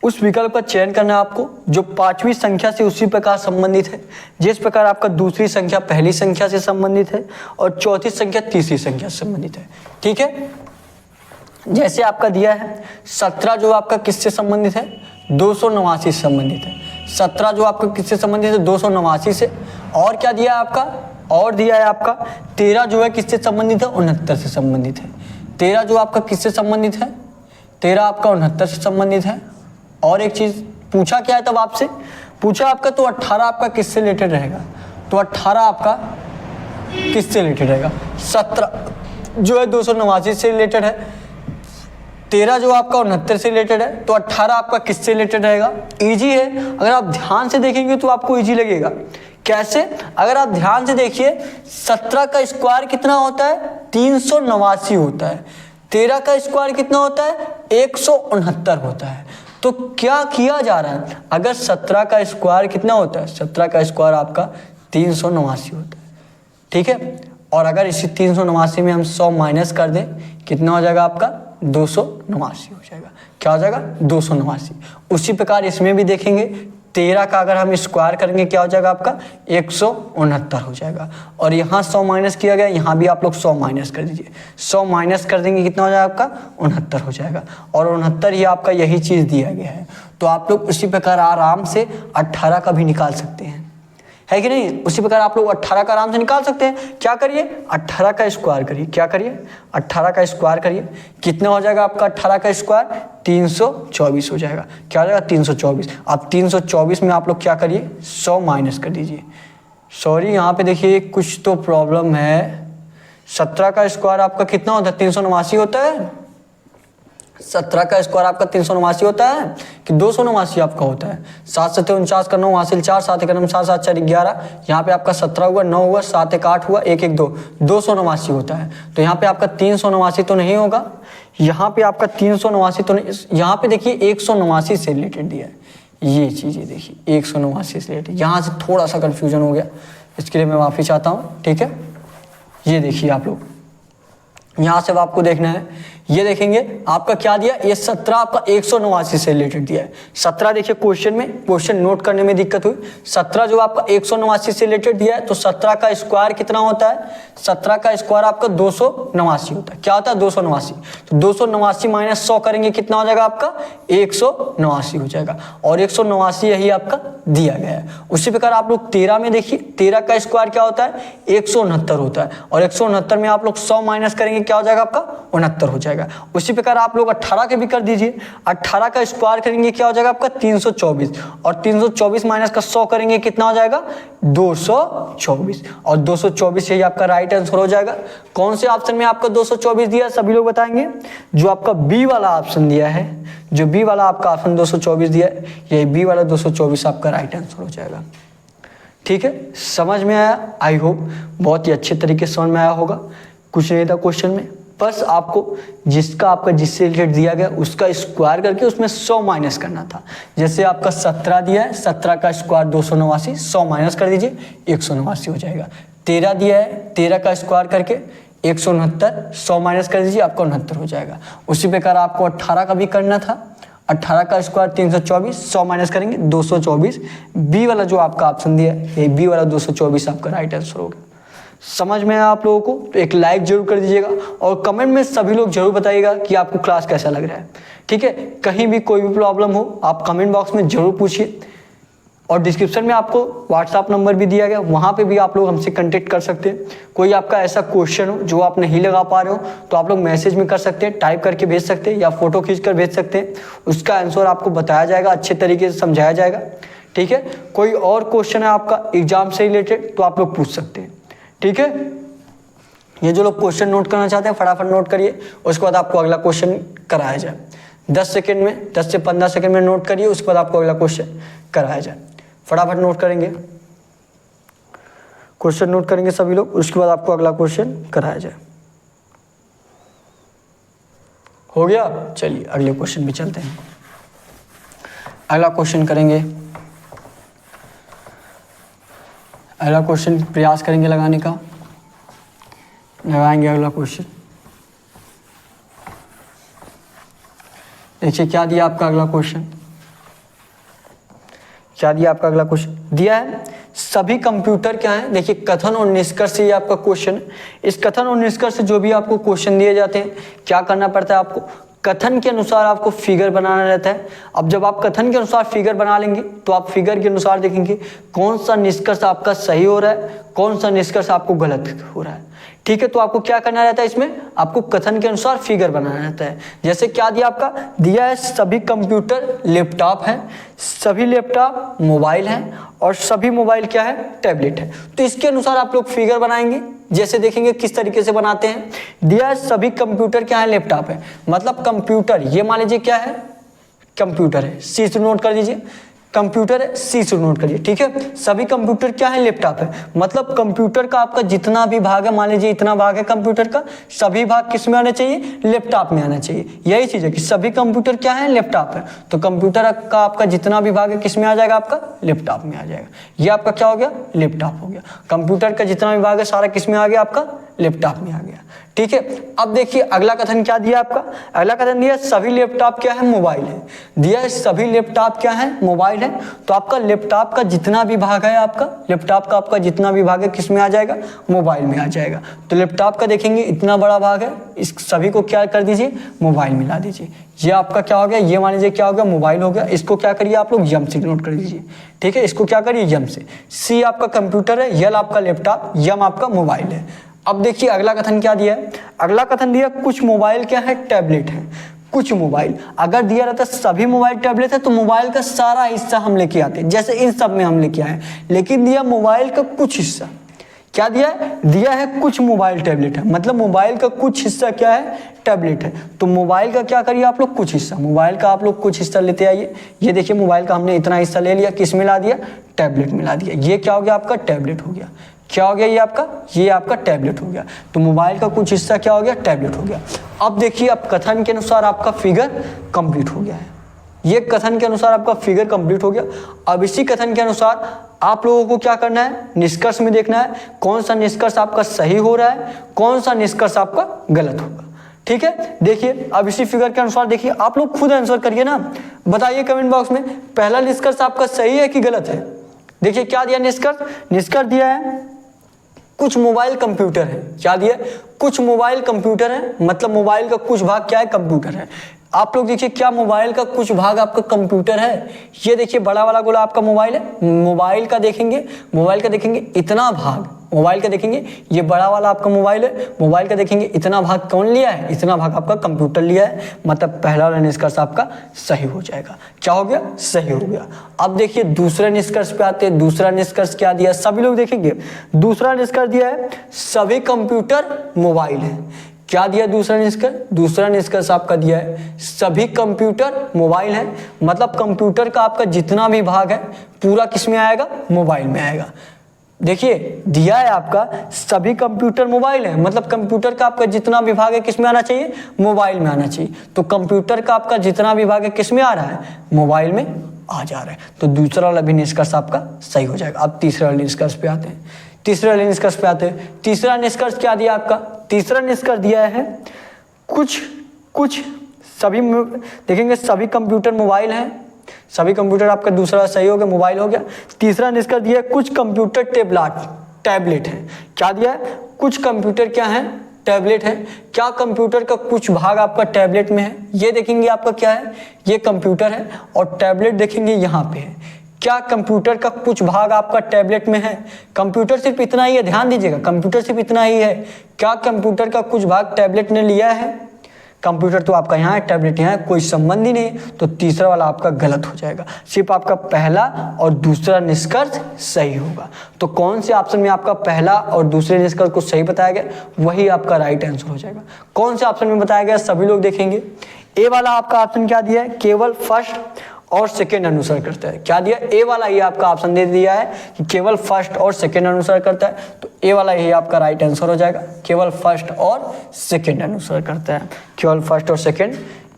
उस विकल्प का चयन करना है आपको जो 5वीं संख्या से उसी प्रकार संबंधित है जिस प्रकार आपका दूसरी संख्या पहली संख्या से संबंधित है और चौथी संख्या तीसरी संख्या से संबंधित है, ठीक है। जैसे आपका दिया है 17 जो आपका किससे संबंधित है 289 से संबंधित है, 17 जो आपका किससे संबंधित है 289 से, और क्या दिया है आपका, और दिया है आपका 13 जो है किससे संबंधित है 69 से संबंधित है। 13 जो आपका किससे संबंधित है, 13 आपका 69 से संबंधित है। और एक चीज पूछा क्या है तब आपसे, पूछा आपका तो 18 आपका किससे रिलेटेड रहेगा, तो 18 आपका किससे रिलेटेड रहेगा, 17 जो है 289 से रिलेटेड है, 13 जो आपका 69 से रिलेटेड है, तो 18 आपका किससे रिलेटेड रहेगा। इजी है, अगर आप ध्यान से देखेंगे तो आपको इजी लगेगा। कैसे, अगर आप ध्यान से देखिए 17 का स्क्वायर कितना होता है, 389 होता है, 13 का स्क्वायर कितना होता है, 169 होता है। तो क्या किया जा रहा है, अगर 17 का स्क्वायर कितना होता है, 17 का स्क्वायर आपका 389 होता है, ठीक है। और अगर इसी 389 में हम 100 माइनस कर दें, कितना हो जाएगा आपका 289 हो जाएगा। क्या हो जाएगा 289। उसी प्रकार इसमें भी देखेंगे, 13 का अगर हम स्क्वायर करेंगे क्या हो जाएगा आपका 169 हो जाएगा। और यहाँ 100 माइनस किया गया, यहाँ भी आप लोग 100 माइनस कर दीजिए, 100 माइनस कर देंगे कितना हो जाएगा आपका 69 हो जाएगा। और 69 ही आपका यही चीज़ दिया गया है। तो आप लोग उसी प्रकार आराम से 18 का भी निकाल सकते हैं, है कि नहीं। उसी प्रकार आप लोग 18 का आराम से निकाल सकते हैं। क्या करिए, 18 का स्क्वायर करिए, क्या करिए 18 का स्क्वायर करिए, कितना हो जाएगा आपका 18 का स्क्वायर 324 हो जाएगा। क्या हो जाएगा 324। अब 324 में आप लोग क्या करिए 100 माइनस कर दीजिए। सॉरी यहाँ पे देखिए कुछ तो प्रॉब्लम है, 17 का स्क्वायर आपका कितना होता है 389 होता है, 17 का स्क्वायर आपका 389 होता है कि 289 आपका होता है। 7 7 49 का 9 हासिल 4, 7 1 7 7 4 11, यहाँ पे आपका 17 हुआ, 9 हुआ, 7 1 8 हुआ, 1 1 2, 289 होता है। तो यहाँ पे आपका 389 तो नहीं होगा, यहाँ पे आपका 389 तो नहीं, यहाँ पे देखिए 189 से रिलेटेड दिया है, ये चीज़ें देखिए 189 से रिलेटेड, यहाँ से थोड़ा सा कन्फ्यूजन हो गया, इसके लिए मैं माफ़ी चाहता हूँ, ठीक है। ये देखिए आप लोग, यहाँ से आपको देखना है, ये देखेंगे आपका क्या दिया, ये 17 आपका 189 से रिलेटेड दिया है। 17 देखिए क्वेश्चन में, क्वेश्चन नोट करने में दिक्कत हुई, 17 जो आपका 189 से रिलेटेड दिया है, तो 17 का स्क्वायर कितना होता है, 17 का स्क्वायर आपका 289 होता है। क्या होता है 289, तो 289 माइनस 100 करेंगे कितना हो जाएगा आपका 189 हो जाएगा। और 189 यही आपका दिया गया है। उसी प्रकार आप लोग 13 में देखिए, 13 का स्क्वायर क्या होता है 169 होता है, और 169 में आप लोग 100 माइनस करेंगे क्या हो जाएगा आपका 69 हो जाएगा। उसी प्रकार आप लोग 18 के भी कर दीजिए, 18 का स्क्वायर करेंगे क्या हो जाएगा आपका 324, और 324 माइनस का 100 करेंगे कितना हो जाएगा 224, और 224 यही आपका राइट आंसर हो जाएगा। कौन से ऑप्शन में आपका 224 दिया है सभी लोग बताएंगे, जो आपका बी वाला ऑप्शन दिया है, जो बी वाला आपका ऑप्शन 224 दिया है, यही बी वाला 224 आपका राइट आंसर हो जाएगा। ठीक है, समझ में आया, आई होप बहुत ही अच्छे तरीके से समझ में आया होगा। कुछ नहीं था क्वेश्चन में, बस आपको जिसका आपका जिससे रिलेटेड दिया गया उसका स्क्वायर करके उसमें 100 माइनस करना था। जैसे आपका 17 दिया है, 17 का स्क्वायर 289, 100 माइनस कर दीजिए 189 हो जाएगा। 13 दिया है, 13 का स्क्वायर करके 169, 100 माइनस कर दीजिए आपका 69 हो जाएगा। उसी प्रकार आपको 18 का भी करना था, 18 का स्क्वायर 324, 100 माइनस करेंगे 224। बी वाला जो आपका ऑप्शन दिया है, ये बी वाला 224 आपका राइट आंसर होगा। समझ में आया आप लोगों को, तो एक लाइक जरूर कर दीजिएगा, और कमेंट में सभी लोग जरूर बताइएगा कि आपको क्लास कैसा लग रहा है। ठीक है, कहीं भी कोई भी प्रॉब्लम हो आप कमेंट बॉक्स में जरूर पूछिए, और डिस्क्रिप्शन में आपको व्हाट्सएप नंबर भी दिया गया, वहाँ पे भी आप लोग हमसे कांटेक्ट कर सकते हैं। कोई आपका ऐसा क्वेश्चन हो जो आप नहीं लगा पा रहे हो तो आप लोग मैसेज में कर सकते हैं, टाइप करके भेज सकते हैं, या फोटो खींच कर भेज सकते हैं, उसका आंसर आपको बताया जाएगा, अच्छे तरीके से समझाया जाएगा। ठीक है, कोई और क्वेश्चन है आपका एग्जाम से रिलेटेड तो आप लोग पूछ सकते हैं। ठीक है, ये जो लोग क्वेश्चन नोट करना चाहते हैं फटाफट नोट करिए, उसके बाद आपको अगला क्वेश्चन कराया जाए। 10 सेकंड में, 10 से 15 सेकंड में नोट करिए, उसके बाद आपको अगला क्वेश्चन कराया जाए। फटाफट नोट करेंगे, क्वेश्चन नोट करेंगे सभी लोग, उसके बाद आपको अगला क्वेश्चन कराया जाए। हो गया, चलिए अगले क्वेश्चन भी चलते हैं। अगला क्वेश्चन करेंगे, अगला क्वेश्चन प्रयास करेंगे लगाने का, लगाएंगे अगला क्वेश्चन। देखिए क्या दिया आपका अगला क्वेश्चन, क्या दिया आपका अगला क्वेश्चन दिया है, सभी कंप्यूटर क्या है, देखिए कथन और निष्कर्ष ये आपका क्वेश्चन है। इस कथन और निष्कर्ष से जो भी आपको क्वेश्चन दिए जाते हैं क्या करना पड़ता है आपको, कथन के अनुसार आपको फिगर बनाना रहता है। अब जब आप कथन के अनुसार फिगर बना लेंगे तो आप फिगर के अनुसार देखेंगे कौन सा निष्कर्ष आपका सही हो रहा है, कौन सा निष्कर्ष आपको गलत हो रहा है। ठीक है, तो आपको क्या करना रहता है, इसमें आपको कथन के अनुसार फिगर बनाना रहता है। जैसे क्या दिया आपका, दिया है सभी कंप्यूटर लैपटॉप हैं, सभी लैपटॉप मोबाइल हैं और सभी मोबाइल क्या है, टैबलेट है। तो इसके अनुसार आप लोग फिगर बनाएंगे। जैसे देखेंगे किस तरीके से बनाते हैं। दिया है सभी कंप्यूटर क्या है, लैपटॉप है, मतलब कंप्यूटर ये मान लीजिए क्या है, कंप्यूटर है, सी से नोट कर लीजिए, कंप्यूटर है, सी से नोट करिए। ठीक है, सभी कंप्यूटर क्या है, लैपटॉप है, मतलब कंप्यूटर का आपका जितना भी भाग है, मान लीजिए इतना भाग है कंप्यूटर का, सभी भाग किस में आने चाहिए, लैपटॉप में आना चाहिए। यही चीज है कि सभी कंप्यूटर क्या है, लैपटॉप है, तो कंप्यूटर का आपका जितना भी भाग है किस में आ जाएगा, आपका लैपटॉप में आ जाएगा। ये आपका क्या हो गया, लैपटॉप हो गया। कंप्यूटर का जितना भी भाग है सारा किस में आ गया, आपका लैपटॉप में आ गया। ठीक है, अब देखिए अगला कथन क्या दिया आपका, अगला कथन दिया सभी लैपटॉप क्या है, मोबाइल है। दिया है सभी लैपटॉप क्या है, मोबाइल है, तो आपका लैपटॉप का जितना भी भाग है, आपका लैपटॉप का आपका जितना भी भाग है किस में आ जाएगा, मोबाइल में आ जाएगा। तो लैपटॉप का देखेंगे इतना बड़ा भाग है, इस सभी को क्या कर दीजिए, मोबाइल मिला दीजिए। ये आपका क्या हो गया, ये मान लीजिए क्या हो गया, मोबाइल हो गया। इसको क्या करिए आप लोग, यम से नोट कर लीजिए। ठीक है, इसको क्या करिए, यम से। सी आपका कंप्यूटर है, यल आपका लैपटॉप, यम आपका मोबाइल है। अब देखिए अगला कथन क्या दिया है, अगला कथन दिया कुछ मोबाइल क्या है, टैबलेट है। कुछ मोबाइल अगर दिया रहता सभी मोबाइल टैबलेट है तो मोबाइल का सारा हिस्सा हम लेके आते, जैसे इन सब में हम लेके आए, लेकिन दिया मोबाइल का कुछ हिस्सा। क्या दिया है, दिया है कुछ मोबाइल टैबलेट है, मतलब मोबाइल का कुछ हिस्सा क्या है, टैबलेट है। तो मोबाइल का क्या करिए आप लोग, कुछ हिस्सा, मोबाइल का आप लोग कुछ हिस्सा लेते आइए। ये देखिए मोबाइल का हमने इतना हिस्सा ले लिया, किस में ला दिया, टैबलेट में ला दिया। ये क्या हो गया, आपका टैबलेट हो गया। क्या हो गया, ये आपका टैबलेट हो गया। तो मोबाइल का कुछ हिस्सा क्या हो गया, टैबलेट हो गया। अब देखिए अब कथन के अनुसार आपका फिगर कंप्लीट हो गया है। ये कथन के अनुसार आपका फिगर कंप्लीट हो गया। अब इसी कथन के अनुसार आप लोगों को क्या करना है, निष्कर्ष में देखना है कौन सा निष्कर्ष आपका सही हो रहा है, कौन सा निष्कर्ष आपका गलत होगा। ठीक है, देखिए अब इसी फिगर के अनुसार देखिए, आप लोग खुद आंसर करिए ना, बताइए कमेंट बॉक्स में पहला निष्कर्ष आपका सही है कि गलत है। देखिए क्या दिया निष्कर्ष, निष्कर्ष दिया है कुछ मोबाइल कंप्यूटर है। क्या दिया, कुछ मोबाइल कंप्यूटर है, मतलब मोबाइल का कुछ भाग क्या है, कंप्यूटर है। आप लोग देखिए क्या मोबाइल का कुछ भाग आपका कंप्यूटर है। ये देखिए बड़ा वाला गोला आपका मोबाइल है, मोबाइल का देखेंगे इतना भाग, मोबाइल का देखेंगे ये बड़ा वाला आपका मोबाइल है, मोबाइल का देखेंगे इतना भाग कौन लिया है, इतना भाग आपका कंप्यूटर लिया है, मतलब पहला वाला निष्कर्ष आपका सही हो जाएगा। क्या हो गया, सही हो गया। अब देखिए दूसरे निष्कर्ष पे आते हैं। दूसरा निष्कर्ष क्या दिया, सभी लोग देखेंगे दूसरा निष्कर्ष दिया है सभी कंप्यूटर मोबाइल है। क्या दिया दूसरा निष्कर्ष, दूसरा निष्कर्ष आपका दिया है सभी कंप्यूटर मोबाइल है, मतलब कंप्यूटर का आपका जितना भी भाग है पूरा किस में आएगा, मोबाइल में आएगा। देखिए दिया है आपका सभी कंप्यूटर मोबाइल है, मतलब कंप्यूटर का आपका जितना भी भाग है किस में आना चाहिए, मोबाइल में आना चाहिए। तो कंप्यूटर का आपका जितना भी भाग है किस में आ रहा है, मोबाइल में आ जा रहा है। तो दूसरा वाला भी निष्कर्ष आपका सही हो जाएगा। अब तीसरे वाले निष्कर्ष पे आते हैं। तीसरे वाले निष्कर्ष पे आते हैं। तीसरा निष्कर्ष क्या दिया आपका, तीसरा निष्कर्ष दिया है कुछ सभी देखेंगे सभी कंप्यूटर मोबाइल हैं, सभी कंप्यूटर आपका दूसरा सही हो गया, मोबाइल हो गया। तीसरा निष्कर्ष दिया है कुछ कंप्यूटर टैबलेट है। क्या दिया है, कुछ कंप्यूटर क्या है, टैबलेट है। क्या कंप्यूटर का कुछ भाग आपका टैबलेट में है, ये देखेंगे आपका क्या है, ये कंप्यूटर है और टैबलेट देखेंगे यहाँ पे है। क्या कंप्यूटर का कुछ भाग आपका टैबलेट में है, कंप्यूटर सिर्फ इतना ही है, ध्यान दीजिएगा कंप्यूटर सिर्फ इतना ही है। क्या कंप्यूटर का कुछ भाग टैबलेट ने लिया है, कंप्यूटर तो आपका यहाँ है, टैबलेट यहाँ है, कोई संबंध ही नहीं। तो तीसरा वाला आपका गलत हो जाएगा, सिर्फ आपका पहला और दूसरा निष्कर्ष सही होगा। तो कौन से ऑप्शन में आपका पहला और दूसरे निष्कर्ष को सही बताया गया, वही आपका राइट आंसर हो जाएगा। कौन से ऑप्शन में बताया गया, सभी लोग देखेंगे। ए वाला आपका ऑप्शन क्या दिया है, केवल फर्स्ट और सेकेंड अनुसार करता है। क्या दिया, ए वाला ये आपका ऑप्शन दे दिया है कि केवल फर्स्ट और सेकेंड अनुसार करता है। तो ए वाला ये आपका राइट आंसर हो जाएगा, केवल फर्स्ट और सेकेंड अनुसार करता है। केवल फर्स्ट और सेकेंड,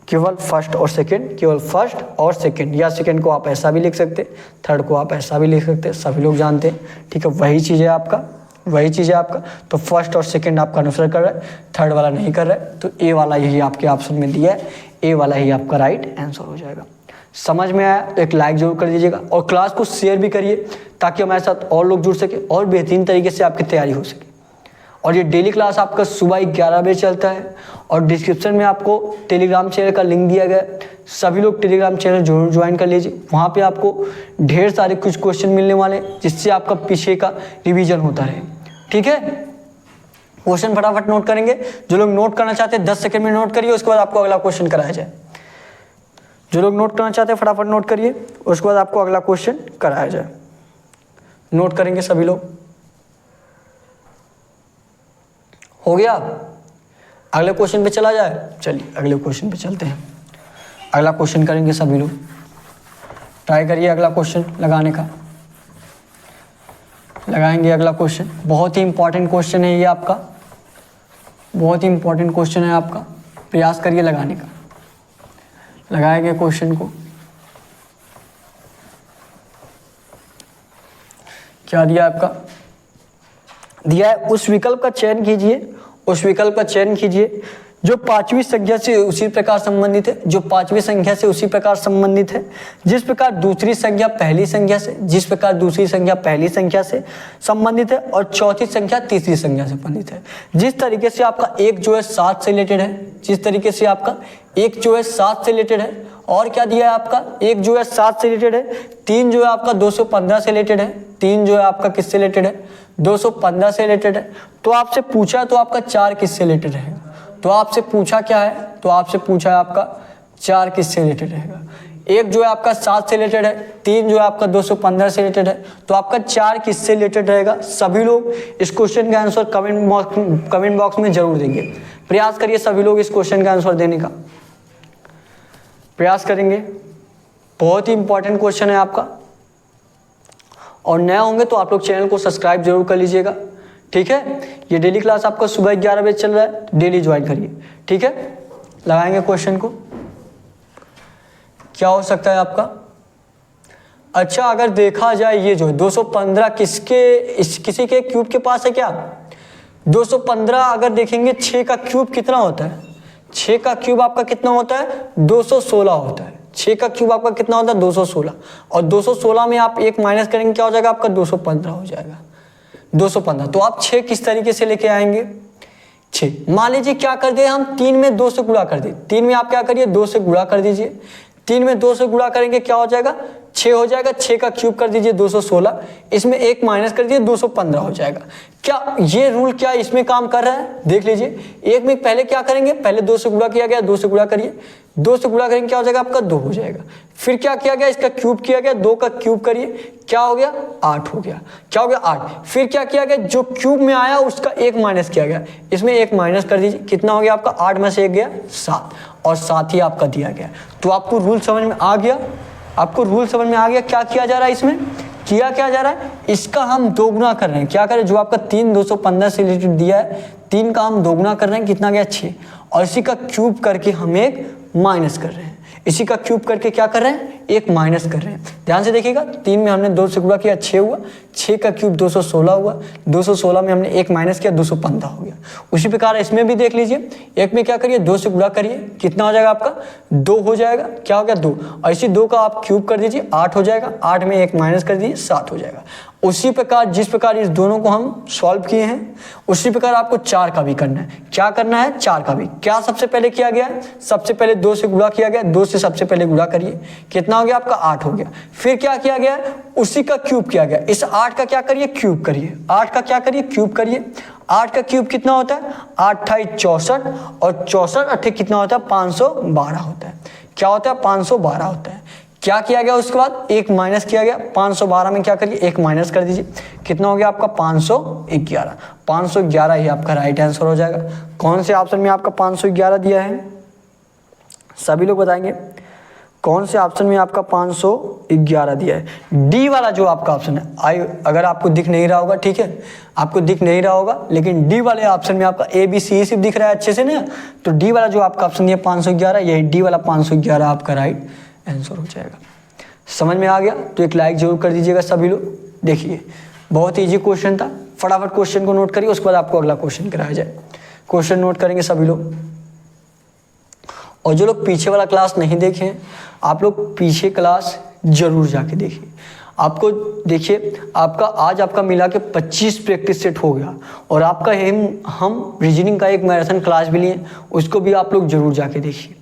केवल फर्स्ट और सेकेंड, केवल फर्स्ट और सेकेंड, या सेकेंड को आप ऐसा भी लिख सकते, थर्ड को आप ऐसा भी लिख सकते, सभी लोग जानते हैं। ठीक है, वही चीज़ है आपका, वही चीज़ है आपका। तो फर्स्ट और सेकेंड आपका अनुसार कर रहा है, थर्ड वाला नहीं कर रहा है। तो ए वाला यही आपके ऑप्शन में दिया है, ए वाला ही आपका राइट आंसर हो जाएगा। समझ में आया तो एक लाइक जरूर कर दीजिएगा और क्लास को शेयर भी करिए ताकि हमारे साथ और लोग जुड़ सके और बेहतरीन तरीके से आपकी तैयारी हो सके। और ये डेली क्लास आपका सुबह 11 बजे चलता है और डिस्क्रिप्शन में आपको टेलीग्राम चैनल का लिंक दिया गया है, सभी लोग टेलीग्राम चैनल जरूर ज्वाइन कर लीजिए। वहाँ पे आपको ढेर सारे कुछ क्वेश्चन मिलने वाले हैं जिससे आपका पीछे का रिवीजन होता रहे। ठीक है, क्वेश्चन फटाफट नोट करेंगे। जो लोग नोट करना चाहते हैं 10 सेकंड में नोट करिए, उसके बाद आपको अगला क्वेश्चन कराया जाए। जो लोग नोट करना चाहते हैं फटाफट नोट करिए, उसके बाद आपको अगला क्वेश्चन कराया जाए। नोट करेंगे सभी लोग। हो गया? अगले क्वेश्चन पे चला जाए। चलिए अगले क्वेश्चन पे चलते हैं। अगला क्वेश्चन करेंगे सभी लोग। ट्राई करिए अगला क्वेश्चन लगाने का। लगाएंगे अगला क्वेश्चन। बहुत ही इंपॉर्टेंट क्वेश्चन है ये आपका, बहुत ही इंपॉर्टेंट क्वेश्चन है आपका। प्रयास करिए लगाने का। लगाएंगे क्वेश्चन को। क्या दिया आपका? दिया है उस विकल्प का चयन कीजिए, उस विकल्प का चयन कीजिए जो पांचवी संख्या से उसी प्रकार संबंधित है, जो पांचवी संख्या से उसी प्रकार संबंधित है जिस प्रकार दूसरी संख्या पहली संख्या से, जिस प्रकार दूसरी संख्या पहली संख्या से संबंधित है और चौथी संख्या तीसरी संख्या से संबंधित है। जिस तरीके से आपका एक जो है 7 से रिलेटेड है, जिस तरीके से आपका एक जो है 7 से रिलेटेड है, और क्या दिया है आपका एक जो है 7 से रिलेटेड है, 3 जो है आपका 215 से रिलेटेड है, 3 जो है आपका किससे रिलेटेड है? 215 से रिलेटेड है। तो आपसे पूछा तो आपका 4 किससे रिलेटेड रहेगा? तो आपसे पूछा क्या है? तो आपसे पूछा है आपका 4 किससे रिलेटेड रहेगा? एक जो है आपका 7 से रिलेटेड है, 3 जो है आपका 215 से रिलेटेड है, तो आपका 4 किससे रिलेटेड रहेगा? सभी लोग इस क्वेश्चन का आंसर कमेंट बॉक्स में जरूर देंगे। प्रयास करिए सभी लोग इस क्वेश्चन का आंसर देने का प्रयास करेंगे। बहुत ही इंपॉर्टेंट क्वेश्चन है आपका, और नया होंगे तो आप लोग चैनल को सब्सक्राइब जरूर कर लीजिएगा, ठीक है। ये डेली क्लास आपका सुबह 11 बजे चल रहा है, डेली ज्वाइन करिए, ठीक है। लगाएंगे क्वेश्चन को। क्या हो सकता है आपका? अच्छा, अगर देखा जाए ये जो 215 किसी के क्यूब के पास है क्या? 215 अगर देखेंगे 6 का क्यूब कितना होता है? 6 का क्यूब आपका कितना होता है? 216 होता है। 6 का क्यूब आपका कितना होता है? 216। और 216 में आप एक माइनस करेंगे, क्या हो जाएगा आपका? 215 हो जाएगा। 215। तो आप 6 किस तरीके से लेके आएंगे? 6 मान लीजिए क्या कर दे हम 3 में 2 से गुणा कर दे। 3 में आप क्या करिए? 2 से गुणा कर दीजिए। 3 में 2 से गुणा करेंगे क्या हो जाएगा? 6 हो जाएगा। 6 का क्यूब कर दीजिए 216, इसमें एक माइनस कर दीजिए 215 हो जाएगा। क्या ये रूल क्या इसमें काम कर रहा है? देख लीजिए। एक में पहले क्या करेंगे? पहले 2 से गुणा किया गया, 2 से गुणा करिए, 2 से गुणा करेंगे क्या हो जाएगा आपका? 2 हो जाएगा। फिर क्या किया गया? इसका क्यूब किया गया, 2 का क्यूब करिए, क्या हो गया? 8 हो गया। क्या हो गया? 8। फिर क्या किया गया? जो क्यूब में आया उसका एक माइनस किया गया, इसमें एक माइनस कर दीजिए, कितना हो गया आपका? 8 में से एक गया 7, और 7 ही आपका दिया गया। तो आपको रूल समझ में आ गया? आपको रूल समझ में आ गया क्या किया जा रहा है इसमें? किया क्या जा रहा है? इसका हम दोगुना कर रहे हैं। क्या करें? जो आपका 3 215 से रिलेटेड दिया है, 3 का हम दोगुना कर रहे हैं, कितना गया? 6, और इसी का क्यूब करके हम एक माइनस कर रहे हैं। इसी का क्यूब करके क्या कर रहे हैं? एक माइनस कर रहे हैं। ध्यान से देखिएगा, 3 में हमने 2 से गुणा किया, 6 हुआ, 6 का क्यूब 216 हुआ, 216 में हमने एक माइनस किया, 215 हो गया। उसी प्रकार इसमें भी देख लीजिए, एक में क्या करिए? 2 से गुणा करिए, कितना हो जाएगा आपका? 2 हो जाएगा। क्या हो गया? 2, और इसी 2 का आप क्यूब कर दीजिए, 8 हो जाएगा। 8 में एक माइनस कर दीजिए, 7 हो जाएगा। उसी प्रकार जिस प्रकार इस दोनों को हम सॉल्व किए हैं, उसी प्रकार आपको 4 का भी करना है। क्या करना है? 4 का भी। क्या सबसे पहले किया गया है? सबसे पहले 2 से गुणा किया गया, 2 से सबसे पहले गुणा करिए, कितना हो गया आपका? 8 हो गया। फिर क्या किया गया? उसी का क्यूब किया गया। इस 8 का क्या करिए? क्यूब करिए। 8 का क्या करिए? क्यूब करिए। 8 का क्यूब कितना होता है? 8 × 64, और 64 8 कितना होता है? 512 होता है। क्या होता है? 512 होता है। क्या किया गया? उसके बाद एक माइनस किया गया। 512 में क्या करिए? एक माइनस कर दीजिए, कितना हो गया आपका? 511। 511 ही आपका राइट आंसर हो जाएगा। कौन से ऑप्शन में आपका 511 दिया है? सभी लोग बताएंगे कौन से ऑप्शन में आपका 511 दिया है? डी वाला जो आपका ऑप्शन है। अगर आपको दिख नहीं रहा होगा, ठीक है, आपको दिख नहीं रहा होगा, लेकिन डी वाले ऑप्शन में आपका ए बी सी सिर्फ दिख रहा है अच्छे से ना, तो डी वाला जो आपका ऑप्शन है 511, यही डी वाला 511 आपका राइट आंसर हो जाएगा। समझ में आ गया? तो एक लाइक जरूर कर दीजिएगा सभी लोग। देखिए बहुत इजी क्वेश्चन था, फटाफट क्वेश्चन को नोट करिए, उसके बाद आपको अगला क्वेश्चन कराया जाए। क्वेश्चन नोट करेंगे सभी लोग। और जो लोग पीछे वाला क्लास नहीं देखे हैं, आप लोग पीछे क्लास जरूर जाके देखिए। आपको देखिए, आपका आज आपका मिला के 25 प्रैक्टिस सेट हो गया, और आपका हम रीजनिंग का एक मैराथन क्लास भी लिए, उसको भी आप लोग जरूर जाके देखिए।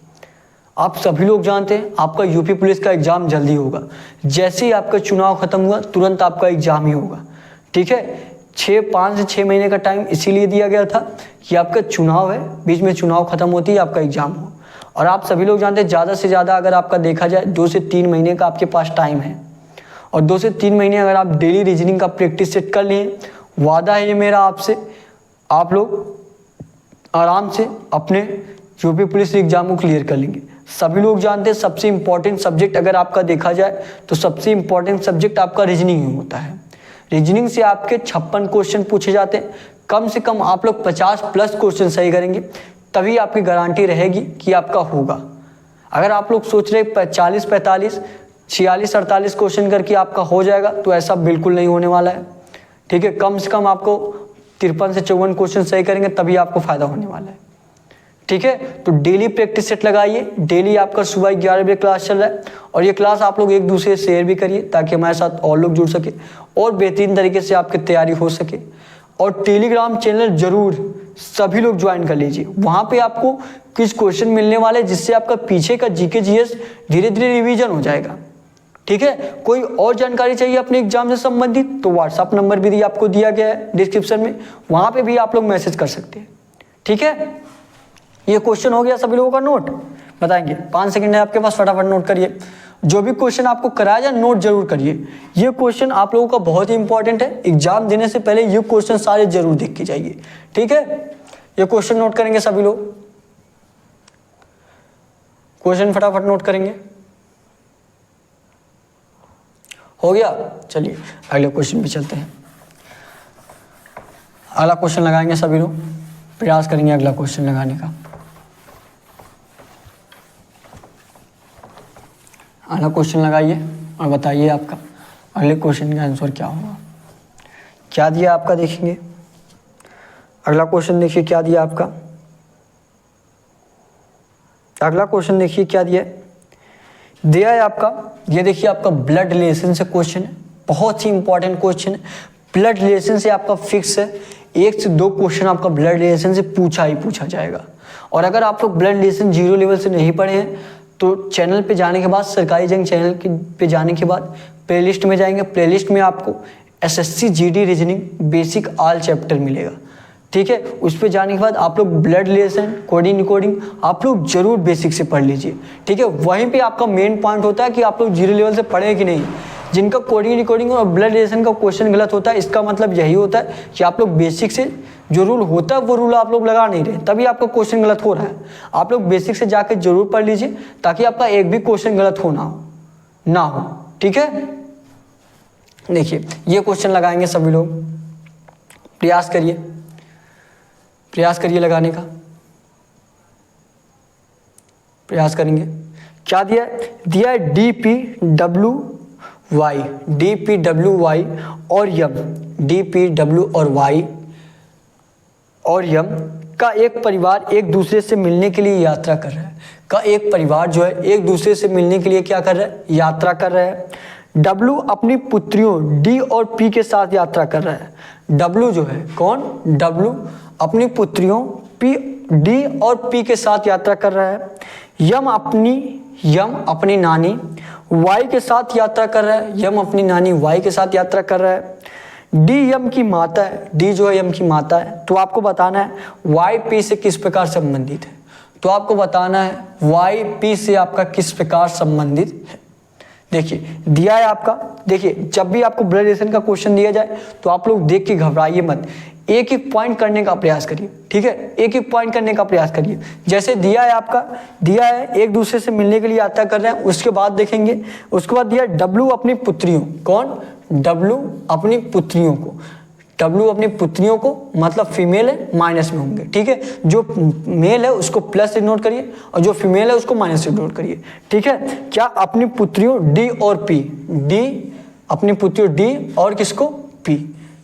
आप सभी लोग जानते हैं आपका यूपी पुलिस का एग्जाम जल्दी होगा। जैसे ही आपका चुनाव खत्म हुआ तुरंत आपका एग्जाम ही होगा, ठीक है। 5 से 6 महीने का टाइम इसीलिए दिया गया था कि आपका चुनाव है, बीच में चुनाव खत्म होती है, आपका एग्जाम हो। और आप सभी लोग जानते हैं ज़्यादा से ज़्यादा अगर आपका देखा जाए 2 से 3 महीने का आपके पास टाइम है, और 2 से 3 महीने अगर आप डेली रीजनिंग का प्रैक्टिस सेट कर लिए, वादा है ये मेरा आपसे, आप लोग आराम से अपने यूपी पुलिस एग्जाम को क्लियर कर लेंगे। सभी लोग जानते हैं सबसे इम्पॉर्टेंट सब्जेक्ट अगर आपका देखा जाए तो सबसे इम्पॉर्टेंट सब्जेक्ट आपका रीजनिंग ही होता है। रीजनिंग से आपके 56 क्वेश्चन पूछे जाते हैं, कम से कम आप लोग 50+ क्वेश्चन सही करेंगे, तभी आपकी गारंटी रहेगी कि आपका होगा। अगर आप लोग सोच रहे 40, 45, 46, 48 क्वेश्चन करके आपका हो जाएगा, तो ऐसा बिल्कुल नहीं होने वाला है। ठीक है, कम से कम आपको 53 से 54 क्वेश्चन सही करेंगे तभी आपको फायदा होने वाला है। ठीक है, तो डेली प्रैक्टिस सेट लगाइए। डेली आपका सुबह 11 बजे क्लास चल रहा है, और ये क्लास आप लोग एक दूसरे से शेयर भी करिए ताकि हमारे साथ और लोग जुड़ सके और बेहतरीन तरीके से आपकी तैयारी हो सके। और टेलीग्राम चैनल जरूर सभी लोग ज्वाइन कर लीजिए, वहाँ पे आपको कुछ क्वेश्चन मिलने वाले जिससे आपका पीछे का जीके जीएस धीरे धीरे रिवीजन हो जाएगा। ठीक है, कोई और जानकारी चाहिए अपने एग्जाम से संबंधित तो व्हाट्सअप नंबर भी आपको दिया गया है डिस्क्रिप्शन में, वहाँ पे भी आप लोग मैसेज कर सकते हैं। ठीक है, ये क्वेश्चन हो गया सभी लोगों का नोट, बताएंगे 5 सेकंड है आपके पास, फटाफट नोट करिए। जो भी क्वेश्चन आपको कराया जाए नोट जरूर करिए। ये क्वेश्चन आप लोगों का बहुत ही इंपॉर्टेंट है, एग्जाम देने से पहले ये क्वेश्चन सारे जरूर देख के जाइए। ठीक है, ये क्वेश्चन नोट करेंगे सभी लोग, क्वेश्चन फटाफट नोट करेंगे। हो गया, चलिए अगले क्वेश्चन पे चलते हैं। अगला क्वेश्चन लगाएंगे सभी लोग, प्रयास करेंगे अगला क्वेश्चन लगाने का। अगला क्वेश्चन लगाइए और बताइए आपका अगले क्वेश्चन का आंसर क्या होगा। क्या दिया आपका देखेंगे, अगला क्वेश्चन देखिए क्या दिया आपका। अगला क्वेश्चन देखिए क्या दिया है आपका, ये देखिए आपका ब्लड रिलेशन से क्वेश्चन है, बहुत ही इंपॉर्टेंट क्वेश्चन है। ब्लड रिलेशन से आपका फिक्स है 1 से 2 क्वेश्चन आपका ब्लड रिलेशन से पूछा ही पूछा जाएगा। और अगर आप लोग ब्लड रिलेशन 0 लेवल से नहीं पढ़े हैं तो चैनल पे जाने के बाद, सरकारी जंग चैनल पे जाने के बाद प्लेलिस्ट में जाएंगे, प्लेलिस्ट में आपको SSC GD reasoning basic all chapter मिलेगा। ठीक है, उस पर जाने के बाद आप लोग ब्लड रिलेशन, कोडिंग आप लोग जरूर बेसिक से पढ़ लीजिए। ठीक है, वहीं पे आपका मेन पॉइंट होता है कि आप लोग 0 लेवल से पढ़े कि नहीं। जिनका कोडिंग और ब्लड रिलेशन का क्वेश्चन गलत होता है, इसका मतलब यही होता है कि आप लोग बेसिक से जो रूल होता है वो रूल आप लोग लगा नहीं रहे, तभी आपका क्वेश्चन गलत हो रहा है। आप लोग बेसिक से जाकर जरूर पढ़ लीजिए ताकि आपका एक भी क्वेश्चन गलत ना हो। ठीक है, देखिए ये क्वेश्चन लगाएंगे सभी लोग, प्रयास करिए लगाने का, प्रयास करेंगे। क्या दिया है DPWY और यम, DPW और यम का एक परिवार एक दूसरे से मिलने के लिए यात्रा कर रहा है। का एक परिवार जो है एक दूसरे से मिलने के लिए क्या कर रहा है, यात्रा कर रहा है। W अपनी पुत्रियों D और P के साथ यात्रा कर रहा है। W जो है कौन, W अपनी पुत्रियों D और P के साथ यात्रा कर रहा है। यम अपनी नानी Y के साथ यात्रा कर रहा है। यम अपनी नानी Y के साथ यात्रा कर रहा है। D यम की माता है, D जो है यम की माता है। तो आपको बताना है Y P से किस प्रकार संबंधित है। तो आपको बताना है Y P से आपका किस प्रकार संबंधित है। देखिए दिया है आपका, देखिए जब भी आपको ब्लड रिलेशन का क्वेश्चन दिया जाए तो आप लोग देख के घबराइए मत, एक एक पॉइंट करने का प्रयास करिए। ठीक है, एक एक पॉइंट करने का प्रयास करिए। जैसे दिया है आपका, दिया है एक दूसरे से मिलने के लिए यात्रा कर रहे हैं, उसके बाद देखेंगे, उसके बाद दिया W अपनी पुत्रियों, कौन, W अपनी पुत्रियों को, W अपनी पुत्रियों को मतलब फीमेल है माइनस में होंगे। ठीक है, जो मेल है उसको प्लस से नोट करिए और जो फीमेल है उसको माइनस से नोट करिए। ठीक है, क्या अपनी पुत्रियों D और P, D अपनी पुत्रियों D और किसको, P,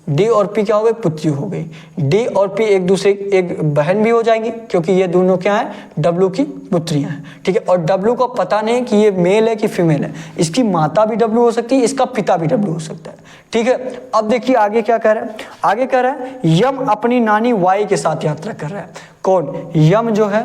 D और P क्या हो गई, पुत्री हो गई। D और P एक दूसरे एक बहन भी हो जाएंगी क्योंकि ये दोनों क्या है, W की पुत्रियां हैं। ठीक है, और W का पता नहीं कि ये मेल है कि फीमेल है, इसकी माता भी W हो सकती है, इसका पिता भी W हो सकता है। ठीक है, अब देखिए आगे क्या कह रहा है, आगे कह रहा है यम अपनी नानी Y के साथ यात्रा कर रहा है। कौन, यम जो है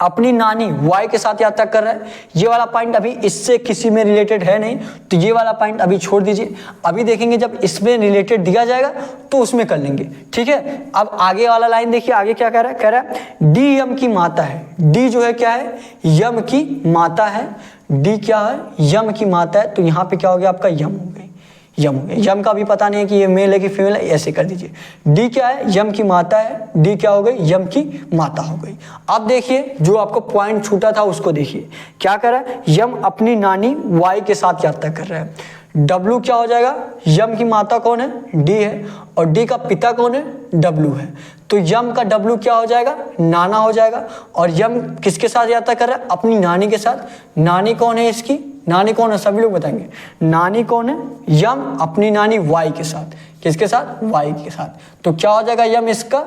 अपनी नानी वाई के साथ यात्रा कर रहा है। ये वाला पॉइंट अभी इससे किसी में रिलेटेड है नहीं, तो ये वाला पॉइंट अभी छोड़ दीजिए। अभी देखेंगे जब इसमें रिलेटेड दिया जाएगा तो उसमें कर लेंगे, ठीक है। अब आगे वाला लाइन देखिए, आगे क्या कह रहा है, कह रहा है डी यम की माता है। डी जो है क्या है, यम की माता है। डी क्या है, यम की माता है, तो यहाँ पे क्या हो गया आपका यम हो गई, यम हो गया। यम का भी पता नहीं है कि ये मेल है कि फीमेल है, ऐसे कर दीजिए। डी क्या है, यम की माता है। डी क्या हो गई, यम की माता हो गई। अब देखिए जो आपको पॉइंट छूटा था उसको देखिए, क्या कर रहा है, यम अपनी नानी वाई के साथ यात्रा कर रहा है। डब्लू क्या हो जाएगा, यम की माता कौन है, डी है, और डी का पिता कौन है, डब्लू है। तो यम का डब्लू क्या हो जाएगा, नाना हो जाएगा। और यम किसके साथ यात्रा कर रहा है, अपनी नानी के साथ। नानी कौन है इसकी, नानी कौन है, सभी लोग बताएंगे। नानी कौन है, यम अपनी नानी वाई के साथ। किसके साथ, वाई के साथ। तो क्या हो जाएगा यम इसका,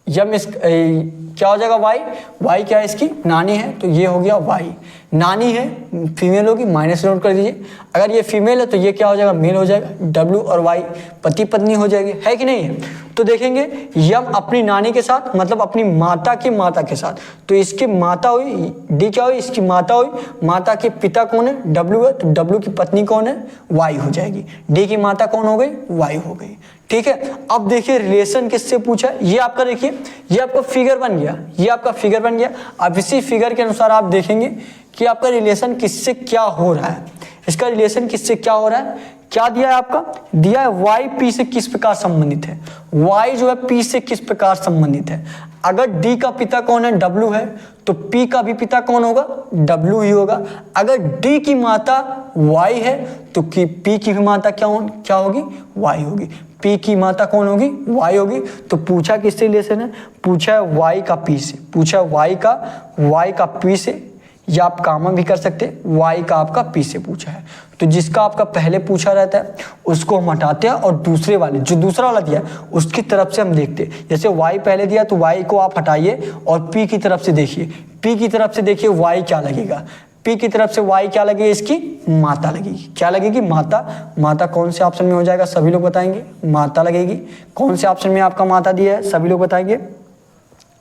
यम इस क्या हो जाएगा वाई, वाई क्या है इसकी नानी है, तो ये हो गया वाई। नानी है फीमेल होगी, माइनस नोट कर दीजिए। अगर ये फीमेल है तो ये क्या हो जाएगा, मेल हो जाएगा। डब्लू और वाई पति पत्नी हो जाएगी, है कि नहीं है। तो देखेंगे यम अपनी नानी के साथ मतलब अपनी माता की माता के साथ, तो इसकी माता हुई, डी क्या हुई, इसकी माता हुई। माता के पिता कौन है, डब्लू है, तो डब्लू की पत्नी कौन है, वाई हो जाएगी। डी की माता कौन हो गई, वाई हो गई, ठीक है। अब देखिए रिलेशन किससे पूछा है, ये आपका देखिए, ये आपका फिगर बन गया, ये आपका फिगर बन गया। अब इसी फिगर के अनुसार आप देखेंगे कि आपका रिलेशन किससे क्या हो रहा है। इसका रिलेशन किससे क्या हो रहा है, क्या दिया है आपका, दिया है वाई पी से किस प्रकार संबंधित है। वाई जो है पी से किस प्रकार संबंधित है। अगर डी का पिता कौन है, डब्लू है, तो पी का भी पिता कौन होगा, डब्लू ही होगा। अगर डी की माता वाई है तो पी की भी माता क्या होगी, वाई होगी। पी की माता कौन होगी, वाई होगी। तो पूछा किससे रिलेशन है, पूछा है वाई का पी से, पूछा है वाई का पी से, या आप कॉमन भी कर सकते हैं, वाई का आपका पी से पूछा है। तो जिसका आपका पहले पूछा रहता है उसको हम हटाते हैं और दूसरे वाले जो दूसरा वाला दिया है उसकी तरफ से हम देखते हैं। जैसे वाई पहले दिया तो वाई को आप हटाइए और पी की तरफ से देखिए, पी की तरफ से देखिए वाई क्या लगेगा, पी की तरफ से वाई क्या लगेगी, इसकी माता लगेगी। क्या लगेगी, माता। माता कौन से ऑप्शन में हो जाएगा, सभी लोग बताएंगे, माता लगेगी। कौन से ऑप्शन में आपका माता दिया है, सभी लोग बताएंगे।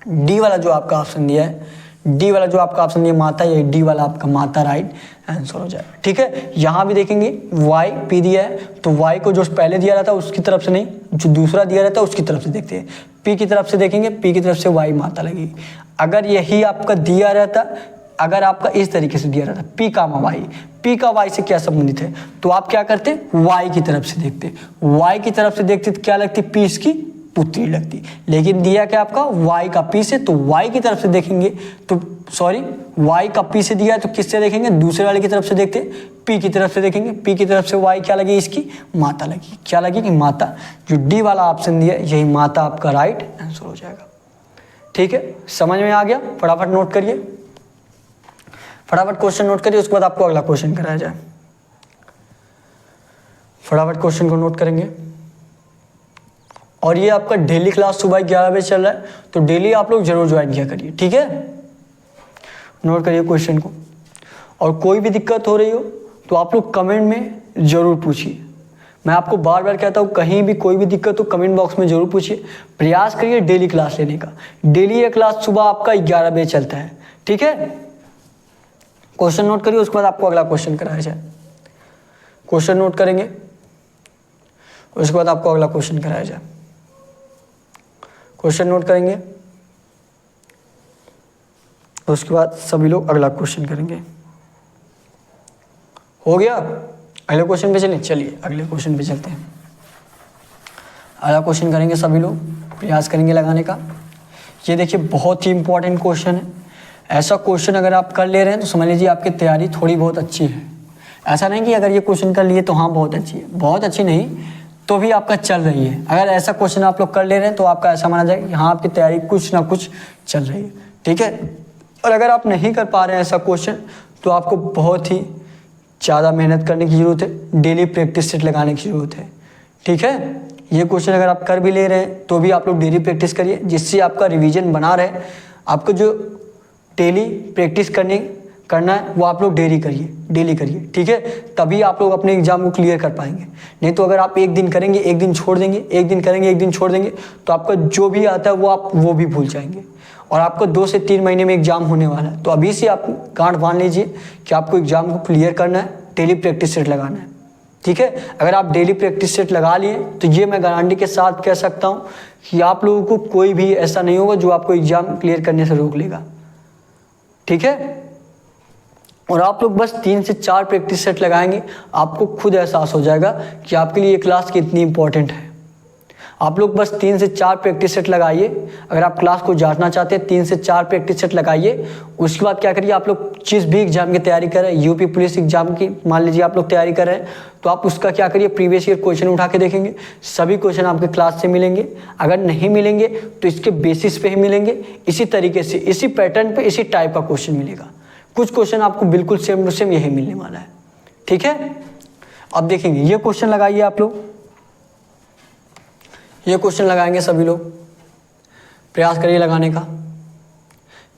डी वाला जो आपका ऑप्शन दिया है, डी वाला जो आपका ऑप्शन दिया माता, ये डी वाला आपका माता राइट आंसर हो जाएगा, ठीक है। यहाँ भी देखेंगे वाई पी दिया है तो वाई को जो पहले दिया रहता है उसकी तरफ से नहीं, जो दूसरा दिया रहता है उसकी तरफ से देखते हैं। पी की तरफ से देखेंगे, पी की तरफ से वाई माता लगेगी। अगर यही आपका दिया रहता, अगर आपका इस तरीके से दिया रहता पी का वाई, पी का वाई से क्या संबंधित है, तो आप क्या करते, वाई की तरफ से देखते। वाई की तरफ से देखते तो क्या लगती, पी इसकी पुत्री लगती। लेकिन दिया क्या आपका वाई का पी से, तो वाई की तरफ से देखेंगे तो सॉरी वाई का पी से दिया है तो किससे देखेंगे, दूसरे वाले की तरफ से देखते, पी की तरफ से देखेंगे। पी की तरफ से वाई क्या लगी, इसकी माता लगी। क्या लगी कि माता। जो डी वाला ऑप्शन दिया यही माता आपका राइट आंसर हो जाएगा, ठीक है। समझ में आ गया, फटाफट नोट करिए, फटाफट क्वेश्चन नोट करिए, उसके बाद आपको अगला क्वेश्चन कराया जाए। फटाफट क्वेश्चन को नोट करेंगे। और ये आपका डेली क्लास सुबह 11 बजे चल रहा है, तो डेली आप लोग जरूर ज्वाइन किया करिए, ठीक है। नोट करिए क्वेश्चन को, और कोई भी दिक्कत हो रही हो तो आप लोग कमेंट में जरूर पूछिए। मैं आपको बार बार कहता हूँ, कहीं भी कोई भी दिक्कत हो कमेंट बॉक्स में जरूर पूछिए। प्रयास करिए डेली क्लास लेने का। डेली ये क्लास सुबह आपका 11 बजे चलता है, ठीक है। क्वेश्चन नोट करिए, उसके बाद आपको अगला क्वेश्चन कराया जाए। क्वेश्चन नोट करेंगे, उसके बाद आपको अगला क्वेश्चन कराया जाए। क्वेश्चन नोट करेंगे, उसके बाद सभी लोग अगला क्वेश्चन करेंगे। हो गया, अगले क्वेश्चन पे चलिए अगले क्वेश्चन पे चलते हैं। अगला क्वेश्चन करेंगे सभी लोग, प्रयास करेंगे लगाने का। ये देखिए बहुत ही इंपॉर्टेंट क्वेश्चन है। ऐसा क्वेश्चन अगर आप कर ले रहे हैं तो समझ लीजिए आपकी तैयारी थोड़ी बहुत अच्छी है। ऐसा नहीं कि अगर ये क्वेश्चन कर लिए तो हाँ बहुत अच्छी है, बहुत अच्छी नहीं तो भी आपका चल रही है। अगर ऐसा क्वेश्चन आप लोग कर ले रहे हैं तो आपका ऐसा माना जाए कि हाँ आपकी तैयारी कुछ ना कुछ चल रही है, ठीक है। और अगर आप नहीं कर पा रहे हैं ऐसा क्वेश्चन तो आपको बहुत ही ज़्यादा मेहनत करने की ज़रूरत है, डेली प्रैक्टिस सेट लगाने की ज़रूरत है, ठीक है। ये क्वेश्चन अगर आप कर भी ले रहे हैं तो भी आप लोग डेली प्रैक्टिस करिए, जिससे आपका रिवीजन बना रहे। आपको जो डेली प्रैक्टिस करने करना है वो आप लोग डेली करिए, ठीक है, तभी आप लोग अपने एग्जाम को क्लियर कर पाएंगे। नहीं तो अगर आप एक दिन करेंगे, एक दिन छोड़ देंगे, एक दिन करेंगे, एक दिन छोड़ देंगे, तो आपका जो भी आता है वो भी भूल जाएंगे और आपको 2 से 3 महीने में एग्जाम होने वाला है। तो अभी से आप गांठ बांध लीजिए कि आपको एग्जाम को क्लियर करना है, डेली प्रैक्टिस सेट लगाना है, ठीक है। अगर आप डेली प्रैक्टिस सेट लगा लिए तो ये मैं गारंटी के साथ कह सकता हूँ कि आप लोगों को कोई भी ऐसा नहीं होगा जो आपको एग्जाम क्लियर करने से रोक लेगा, ठीक है। और आप लोग बस 3 से 4 प्रैक्टिस सेट लगाएंगे, आपको खुद एहसास हो जाएगा कि आपके लिए ये क्लास कितनी इंपॉर्टेंट है। आप लोग बस 3 से 4 प्रैक्टिस सेट लगाइए। अगर आप क्लास को जांचना चाहते हैं 3 से 4 प्रैक्टिस सेट लगाइए। उसके बाद क्या करिए, आप लोग जिस भी एग्जाम की तैयारी कर रहे हैं, यूपी पुलिस एग्जाम की मान लीजिए आप लोग तैयारी कर रहे हैं, तो आप उसका क्या करिए, प्रीवियस ईयर क्वेश्चन उठा के देखेंगे। सभी क्वेश्चन आपके क्लास से मिलेंगे। अगर नहीं मिलेंगे तो इसके बेसिस पे ही मिलेंगे, इसी तरीके से, इसी पैटर्न पे, इसी टाइप का क्वेश्चन मिलेगा। कुछ क्वेश्चन आपको बिल्कुल सेम टू सेम यही मिलने वाला है, ठीक है। अब देखेंगे ये क्वेश्चन लगाइए, आप लोग ये क्वेश्चन लगाएंगे, सभी लोग प्रयास करिए लगाने का।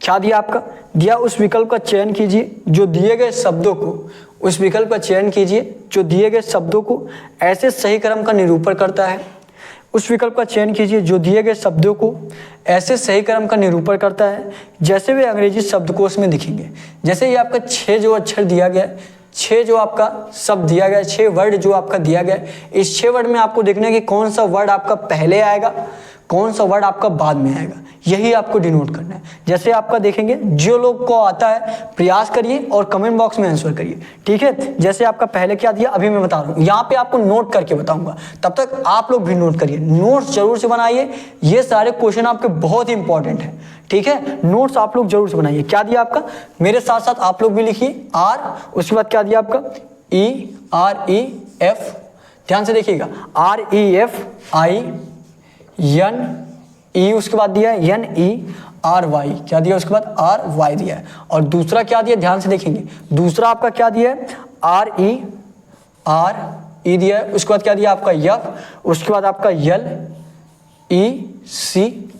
क्या दिया आपका, दिया उस विकल्प का चयन कीजिए जो दिए गए शब्दों को, उस विकल्प का चयन कीजिए जो दिए गए शब्दों को ऐसे सही क्रम का निरूपण करता है। उस विकल्प का चयन कीजिए जो दिए गए शब्दों को ऐसे सही क्रम का निरूपण करता है जैसे वे अंग्रेजी शब्दकोश में दिखेंगे। जैसे ये आपका 6 जो अक्षर दिया गया है, 6 जो आपका शब्द दिया गया है, 6 वर्ड जो आपका दिया गया है, इस 6 वर्ड में आपको देखना है कि कौन सा वर्ड आपका पहले आएगा, कौन सा वर्ड आपका बाद में आएगा, यही आपको डिनोट करना है। जैसे आपका देखेंगे, जो लोग को आता है प्रयास करिए और कमेंट बॉक्स में आंसर करिए, ठीक है। जैसे आपका पहले क्या दिया अभी मैं बता रहा हूँ, यहाँ पे आपको नोट करके बताऊंगा, तब तक आप लोग भी नोट करिए, नोट्स जरूर से बनाइए। ये सारे क्वेश्चन आपके बहुत ही इंपॉर्टेंट है, ठीक है। नोट्स आप लोग जरूर से बनाइए। क्या दिया आपका, मेरे साथ साथ आप लोग भी लिखिए आर, उसके बाद क्या दिया आपका EREF, ध्यान से देखिएगा, REFINE, उसके बाद दिया है NERY, क्या दिया उसके बाद RY दिया है। और दूसरा क्या दिया, ध्यान से देखेंगे, दूसरा आपका क्या दिया है RE दिया है, उसके बाद क्या दिया आपका F, उसके बाद आपका LECT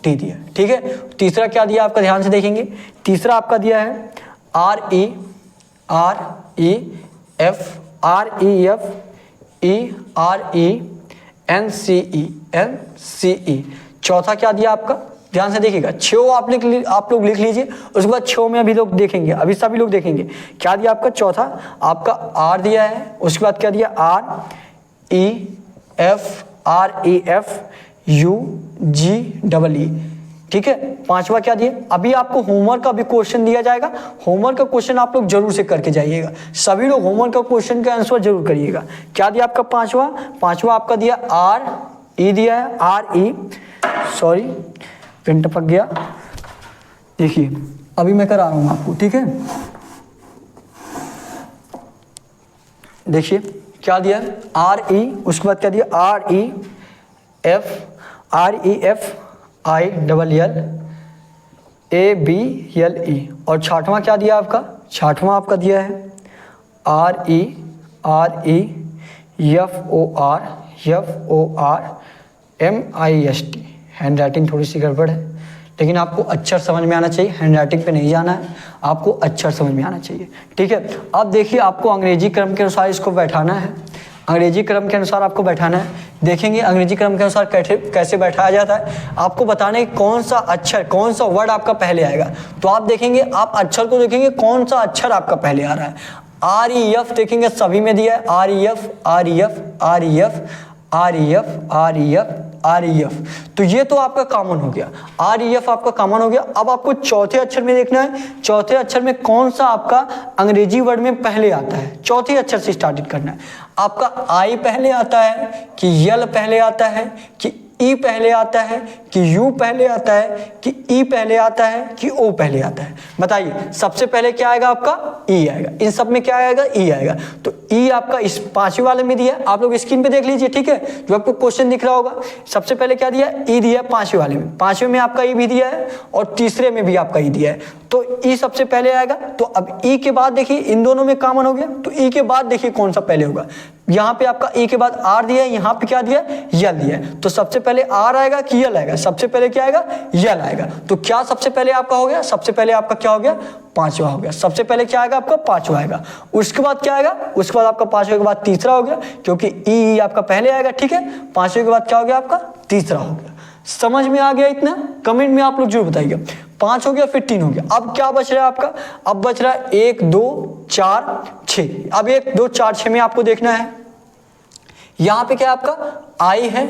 दिया, ठीक है। तीसरा क्या दिया आपका, ध्यान से देखेंगे, तीसरा आपका दिया है REFERENCE। चौथा क्या दिया आपका, ध्यान से देखिएगा, 6 आप लोग लिख लीजिए। उसके बाद 6 में अभी लोग देखेंगे, अभी सभी लोग देखेंगे। क्या दिया आपका, चौथा आपका R दिया है, उसके बाद क्या दिया REFREFUGEE, ठीक है। पांचवा क्या दिया, अभी आपको होमवर्क का भी क्वेश्चन दिया जाएगा। होमवर्क का क्वेश्चन आप लोग जरूर से करके जाइएगा, सभी लोग होमवर्क का क्वेश्चन का आंसर जरूर करिएगा। क्या दिया आपका पांचवा आपका दिया RE दिया है, RE, सॉरी पेन टपक गया, देखिए अभी मैं करा रहा हूं आपको, ठीक है। देखिए क्या दिया RE, उसके बाद क्या दिया REFILLABLE, और छठवां क्या दिया आपका, छठवां आपका दिया है REREFORMIST। हैंड राइटिंग थोड़ी सी गड़बड़ है, लेकिन आपको अक्षर समझ में आना चाहिए, हैंड राइटिंग पे नहीं जाना है, आपको अक्षर समझ में आना चाहिए, ठीक है। अब देखिए आपको अंग्रेजी क्रम के अनुसार इसको बैठाना है, अंग्रेजी क्रम के अनुसार आपको बैठाना है। देखेंगे अंग्रेजी क्रम के अनुसार कैसे बैठाया जाता है। आपको बताना है कौन सा अक्षर, कौन सा वर्ड आपका पहले आएगा। तो आप देखेंगे, आप अक्षर को देखेंगे कौन सा अक्षर आपका पहले आ रहा है। REF देखेंगे सभी में दिया है, REF। तो ये तो आपका कॉमन हो गया, REF आपका कॉमन हो गया। अब आपको चौथे अक्षर में देखना है, चौथे अक्षर में कौन सा आपका अंग्रेजी वर्ड में पहले आता है। चौथे अक्षर से स्टार्ट करना है। आपका I पहले आता है कि L पहले आता है कि E पहले आता है कि U पहले आता है कि E पहले आता है कि O पहले आता है। बताइए सबसे पहले क्या आएगा आपका, E आएगा। इन सब में क्या आएगा, E आएगा। तो E आपका इस पांचवें वाले में दिया, आप लोग स्क्रीन पे देख लीजिए, ठीक है, जो आपको क्वेश्चन दिख रहा होगा। सबसे पहले क्या दिया, E दिया है पांचवें वाले में, पांचवें में आपका E भी दिया है और तीसरे में भी आपका E दिया है। तो E सबसे पहले आएगा। तो अब E के बाद देखिए इन दोनों में कॉमन हो गया, तो E के बाद देखिए कौन सा पहले होगा। यहाँ पे आपका E के बाद R दिया है, यहाँ पे क्या दिया है, L दिया है। तो सबसे पहले R आएगा कि L आएगा, सबसे पहले क्या आएगा, L आएगा। तो क्या सबसे पहले आपका हो गया, सबसे पहले आपका क्या हो गया, पांचवा हो गया। सबसे पहले क्या आएगा आपका पांचवा आएगा, उसके बाद क्या आएगा, उसके बाद आपका पांचवे के बाद तीसरा हो गया, क्योंकि ई आपका पहले आएगा, ठीक है। पांचवे के बाद क्या हो गया आपका तीसरा हो गया। समझ में आ गया इतना? कमेंट में आप लोग जरूर बताइए। 5 हो गया, फिर 3 हो गया। अब क्या बच रहा है आपका, अब बच रहा है 1 2 4 6। अब 1 2 4 6 में आपको देखना है, यहां पे क्या है आपका आई है,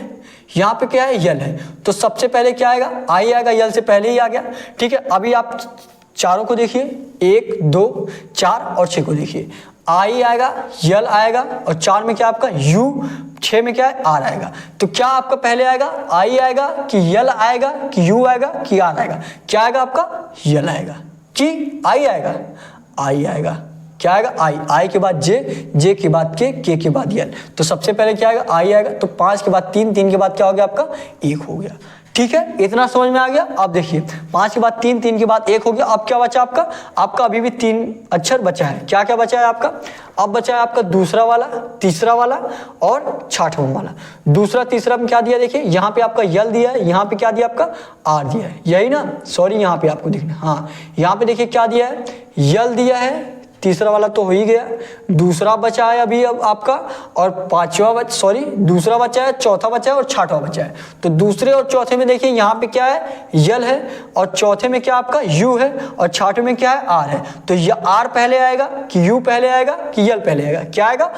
यहां पे क्या है यल है। तो सबसे पहले क्या आएगा, आई आएगा, यल से पहले ही आ गया, ठीक है। अभी आप चारों को देखिए, 1 2 4 और 6 को देखिए। आई आएगा, यल आएगा, और 4 में क्या आपका यू, 6 में क्या है आर आएगा। तो क्या आपका पहले आएगा, आई आएगा कि यल आएगा कि यू आएगा कि आर आएगा? क्या आएगा आपका, यल आएगा कि आई आएगा? आई आएगा। क्या आएगा, आई। आई के बाद जे, जे के बाद के के बाद यल। तो सबसे पहले क्या आएगा, आई आएगा। तो 5 के बाद 3, 3 के बाद क्या हो गया आपका 1 हो गया, ठीक है। इतना समझ में आ गया? अब देखिए 5 के बाद 3, 3 के बाद 1 हो गया। अब क्या बचा आपका, आपका अभी भी 3 अक्षर बचा है। क्या क्या बचा है आपका, अब बचा है आपका दूसरा वाला, तीसरा वाला और छठवां वाला। दूसरा तीसरा में क्या दिया, देखिए यहाँ पे आपका यल दिया है, यहाँ पे क्या दिया आपका आर दिया है, यही ना, सॉरी यहाँ पे आपको देखना, हाँ यहाँ पे देखिए क्या दिया है, यल दिया है। तीसरा वाला तो हो ही गया, दूसरा बचा है अभी अब आपका, और दूसरा बचा है, चौथा बचा है और छठवां बचा है। तो दूसरे और चौथे में देखिए यहाँ पे क्या है, यल है, और चौथे में क्या आपका यू है, और छठवें में क्या है आर है। तो ये आर पहले आएगा कि यू पहले आएगा कि यल पहले आएगा? क्या आएगा,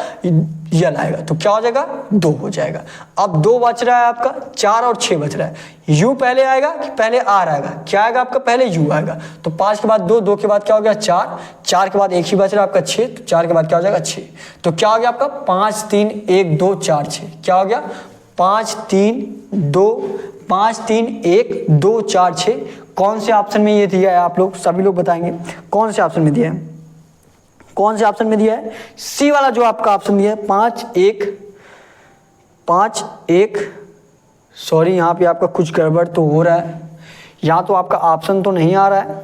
यल आएगा। तो क्या हो जाएगा, 2 हो जाएगा। अब 2 बच रहा है आपका, 4 और 6 बच रहा है। यू पहले आएगा कि पहले आर आएगा? क्या आएगा आपका, पहले यू आएगा। तो 5 के बाद 2, 2 के बाद क्या हो गया 4, 4 के बाद 1 ही बच रहा है आपका 6, तो 4 के बाद क्या हो जाएगा 6। तो क्या हो गया आपका 5 3 1 2 4 6। क्या हो गया 5 3 1 2 4 6। कौन से ऑप्शन में ये दिया है, आप लोग सभी लोग बताएंगे कौन से ऑप्शन में दिया है, कौन से ऑप्शन में दिया है? सी वाला जो आपका ऑप्शन दिया है, 5 1। सॉरी यहाँ पे आपका कुछ गड़बड़ तो हो रहा है, यहाँ तो आपका ऑप्शन तो नहीं आ रहा है।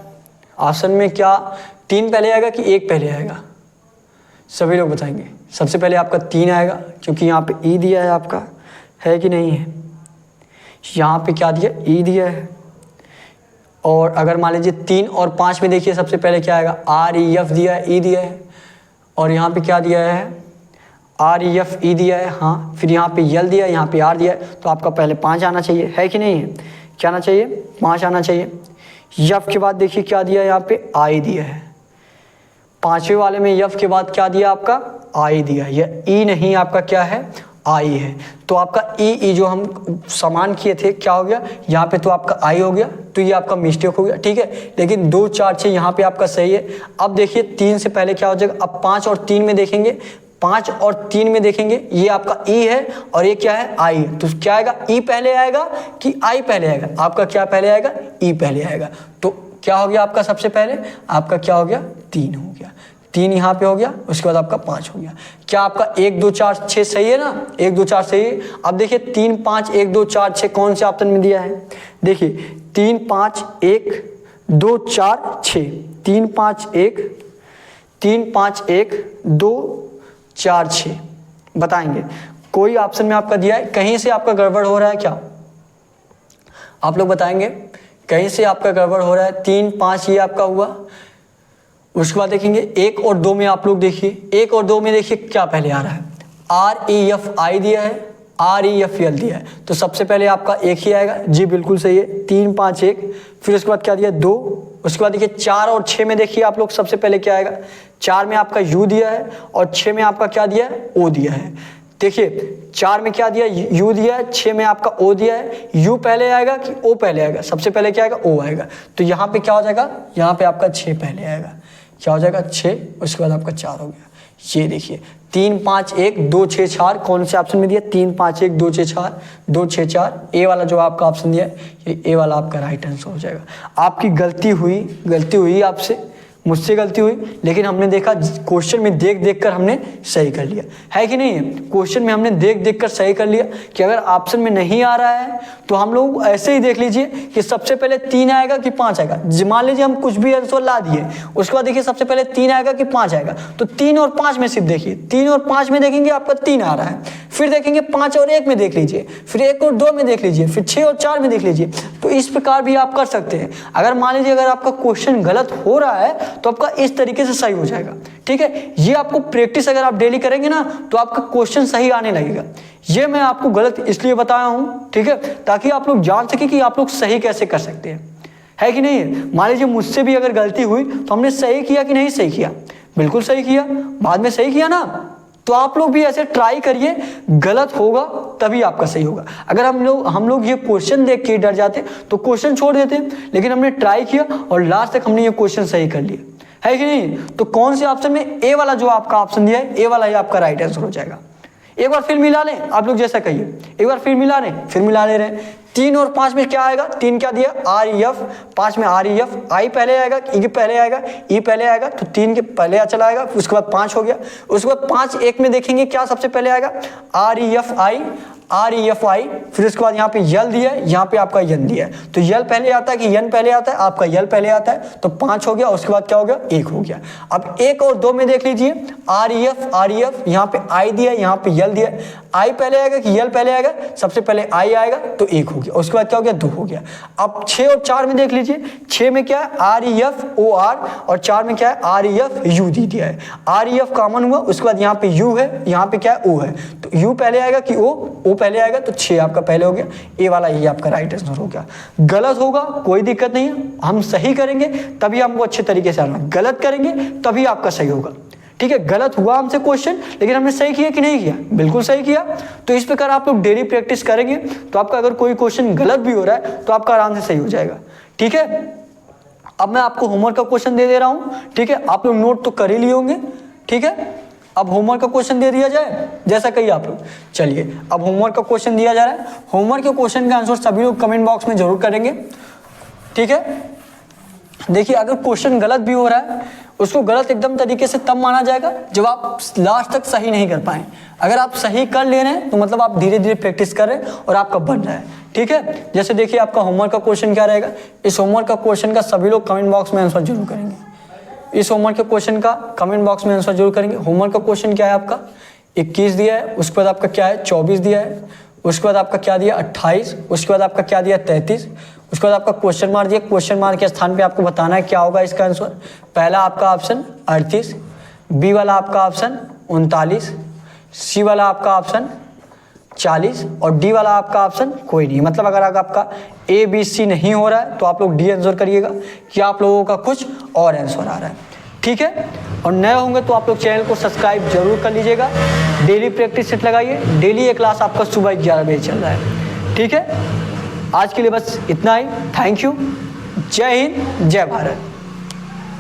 ऑप्शन में क्या 3 पहले आएगा कि 1 पहले आएगा, सभी लोग बताएंगे। सबसे पहले आपका 3 आएगा, क्योंकि यहाँ पे ई दिया है आपका, है कि नहीं है? यहाँ पे क्या दिया, ई दिया है। और अगर मान लीजिए 3 और 5 में देखिए सबसे पहले क्या आएगा, आर ई एफ दिया है, ई दिया है, और यहाँ पे क्या दिया है, आर ई एफ ई दिया है, हाँ। फिर यहाँ पे यल दिया है, यहाँ पे आर दिया है। तो आपका पहले 5 आना चाहिए, है कि नहीं है? क्या आना चाहिए, 5 आना चाहिए। यफ के बाद देखिए क्या दिया है, यहाँ पे आई दिया है। 5वें वाले में यफ के बाद क्या दिया आपका, आई दिया है। यह ई नहीं, आपका क्या है, आई है। तो आपका ई जो हम समान किए थे क्या हो गया, यहाँ पे तो आपका आई हो गया, तो ये आपका मिस्टेक हो गया, ठीक है। लेकिन 2 4 6 यहाँ पे आपका सही है। अब देखिए 3 से पहले क्या हो जाएगा, अब 5 और 3 में देखेंगे, 5 और 3 में देखेंगे, ये आपका ई है और ये क्या है, आई है। तो क्या आएगा, ई पहले आएगा कि आई पहले आएगा? आपका क्या पहले आएगा, ई पहले आएगा। तो क्या हो गया आपका, सबसे पहले आपका क्या हो गया, 3 हो गया। 3 यहाँ पे हो गया, उसके बाद आपका 5 हो गया। क्या आपका 1 2 4 6 सही है ना, 1 2 4 सही है। अब देखिए 3 5 1 2 4 6 कौन से ऑप्शन में दिया है, देखिए 3 5 1 2 4 6, 3 5 1 2 4 6 बताएंगे। कोई ऑप्शन में आपका दिया है, कहीं से आपका गड़बड़ हो रहा है क्या, आप लोग बताएंगे? कहीं से आपका गड़बड़ हो रहा है? 3 5 ये आपका हुआ, उसके बाद देखेंगे 1 और 2 में आप लोग देखिए, 1 और 2 में देखिए क्या पहले आ रहा है, आर ई एफ आई दिया है, आर ई एफ एल दिया है। तो सबसे पहले आपका 1 ही आएगा, जी बिल्कुल सही है, 3 5 1। फिर उसके बाद क्या दिया 2, उसके बाद देखिए 4 और 6 में देखिए आप लोग सबसे पहले क्या आएगा, 4 में आपका यू दिया है और 6 में आपका क्या दिया है, ओ दिया है। देखिए 4 में क्या दिया, यू दिया है, 6 में आपका ओ दिया है। यू पहले आएगा कि ओ पहले आएगा? सबसे पहले क्या आएगा, ओ आएगा। तो यहाँ पे क्या हो जाएगा, यहाँ पे आपका 6 पहले आएगा, क्या हो जाएगा 6, उसके बाद आपका 4 हो गया। ये देखिए 3 5 1 2 6 4 कौन से ऑप्शन में दिया, 3 5 1 2 6 4 2 6 4, ए वाला जो आपका ऑप्शन दिया है, ये ए वाला आपका राइट आंसर हो जाएगा। आपकी गलती हुई आपसे, मुझसे गलती हुई, लेकिन हमने देखा क्वेश्चन में देख कर हमने सही कर लिया, है कि नहीं है? क्वेश्चन में हमने देख कर सही कर लिया कि अगर ऑप्शन में नहीं आ रहा है तो हम लोग ऐसे ही देख लीजिए कि सबसे पहले 3 आएगा कि 5 आएगा। मान लीजिए हम कुछ भी आंसर ला दिए, उसके बाद देखिए सबसे पहले 3 आएगा कि 5 आएगा, तो 3 और 5 में सिर्फ देखिए, 3 और 5 में देखेंगे आपका 3 आ रहा है। फिर देखेंगे 5 और 1 में देख लीजिए, फिर 1 और 2 में देख लीजिए, फिर 6 और 4 में देख लीजिए। तो इस प्रकार भी आप कर सकते हैं। अगर मान लीजिए अगर आपका क्वेश्चन गलत हो रहा है तो आपका इस तरीके से सही हो जाएगा। ठीक है, ये आपको प्रैक्टिस अगर आप डेली करेंगे ना तो आपका क्वेश्चन सही आने लगेगा। ये मैं आपको गलत इसलिए बताया हूँ, ठीक है, ताकि आप लोग जान सके कि आप लोग सही कैसे कर सकते हैं, है कि नहीं है। मान लीजिए मुझसे भी अगर गलती हुई तो हमने सही किया कि नहीं सही किया, बिल्कुल सही किया, बाद में सही किया ना। तो आप लोग भी ऐसे ट्राई करिए, गलत होगा तभी आपका सही होगा। अगर हम लोग ये क्वेश्चन देख के डर जाते तो क्वेश्चन छोड़ देते, लेकिन हमने ट्राई किया और लास्ट तक हमने ये क्वेश्चन सही कर लिया, है कि नहीं। तो कौन से ऑप्शन में, ए वाला जो आपका ऑप्शन दिया है, ए वाला ही आपका राइट आंसर हो जाएगा। एक बार फिर मिला लें, आप लोग जैसा कहिए, एक बार फिर मिला लें, फिर मिला ले रहे हैं। 3 और 5 में क्या आएगा, 3 क्या दिया REF, 5 में REF, I पहले आएगा, E पहले आएगा, E पहले आएगा, तो 3 के पहले चला आएगा, उसके बाद 5 हो गया। उसके बाद 5 1 में देखेंगे क्या सबसे पहले आएगा, REFI, फिर उसके बाद यहाँ पे यल दिया है, यहाँ पे आपका यन दिया है। तो यल पहले आता है कि यन पहले आता है, आपका यल पहले आता है, तो 5 हो गया। उसके बाद क्या हो गया, 1 हो गया। अब 1 और 2 में देख लीजिए, REF, यहाँ पे I दिया है, यहाँ पे यल दिया है। I पहले आएगा कि यल पहले आएगा, सबसे पहले I आएगा तो 1 हो गया। उसके बाद क्या हो गया, 2 हो गया। अब 6 और 4 में देख लीजिए, 6 में क्या है, REFOR, और 4 में क्या है, REFU दी दिया है। REF कॉमन हुआ, उसके बाद यहाँ पे U है, यहाँ पे क्या है, O है, तो U पहले आएगा कि O पहले आएगा, तो 6 आपका पहले हो गया। ए वाला ये आपका राइट आंसर हो गया। गलत होगा कोई दिक्कत नहीं है, हम सही करेंगे तभी हमको अच्छे तरीके से आना, गलत करेंगे तभी आपका सही होगा। ठीक है, गलत हुआ हमसे क्वेश्चन, लेकिन हमने सही किया कि नहीं किया, बिल्कुल सही किया। तो इस प्रकार आप लोग डेली प्रैक्टिस करेंगे तो आपका अगर कोई क्वेश्चन गलत भी हो रहा है तो आपका आराम से सही हो जाएगा। ठीक है, अब मैं आपको होमवर्क का क्वेश्चन दे रहा हूं। ठीक है, आप लोग नोट तो कर ही लिए होंगे। ठीक है, अब होमवर्क का क्वेश्चन दे दिया जाए, जैसा कहिए आप लोग। चलिए, अब होमवर्क का क्वेश्चन दिया जा रहा है। होमवर्क के क्वेश्चन का आंसर सभी लोग कमेंट बॉक्स में जरूर करेंगे। ठीक है, देखिए अगर क्वेश्चन गलत भी हो रहा है, उसको गलत एकदम तरीके से तब माना जाएगा जब आप लास्ट तक सही नहीं कर पाए। अगर आप सही कर ले रहे हैं तो मतलब आप धीरे धीरे प्रैक्टिस कर रहे हैं और आपका बन रहा है। ठीक है, जैसे देखिए आपका होमवर्क का क्वेश्चन क्या रहेगा। इस होमवर्क का क्वेश्चन का सभी लोग कमेंट बॉक्स में आंसर जरूर करेंगे। इस होमवर्क के क्वेश्चन का कमेंट बॉक्स में आंसर जरूर करेंगे। होमवर्क का क्वेश्चन क्या है आपका, 21 दिया है, उसके बाद आपका क्या है, 24 दिया है, उसके बाद आपका क्या दिया, 28, उसके बाद आपका क्या दिया, 33, उसके बाद आपका क्वेश्चन मार्क दिया। क्वेश्चन मार्क के स्थान पे आपको बताना है क्या होगा इसका आंसर। पहला आपका ऑप्शन 38, बी वाला आपका ऑप्शन 39, सी वाला आपका ऑप्शन 40 और डी वाला आपका ऑप्शन कोई नहीं। मतलब अगर आपका ABC नहीं हो रहा है तो आप लोग डी आंसर करिएगा कि आप लोगों का कुछ और आंसर आ रहा है। ठीक है, और नए होंगे तो आप लोग चैनल को सब्सक्राइब जरूर कर लीजिएगा। डेली प्रैक्टिस सेट लगाइए। डेली ये क्लास आपका सुबह 11 बजे चल रहा है। ठीक है, आज के लिए बस इतना ही। थैंक यू, जय हिंद, जय भारत।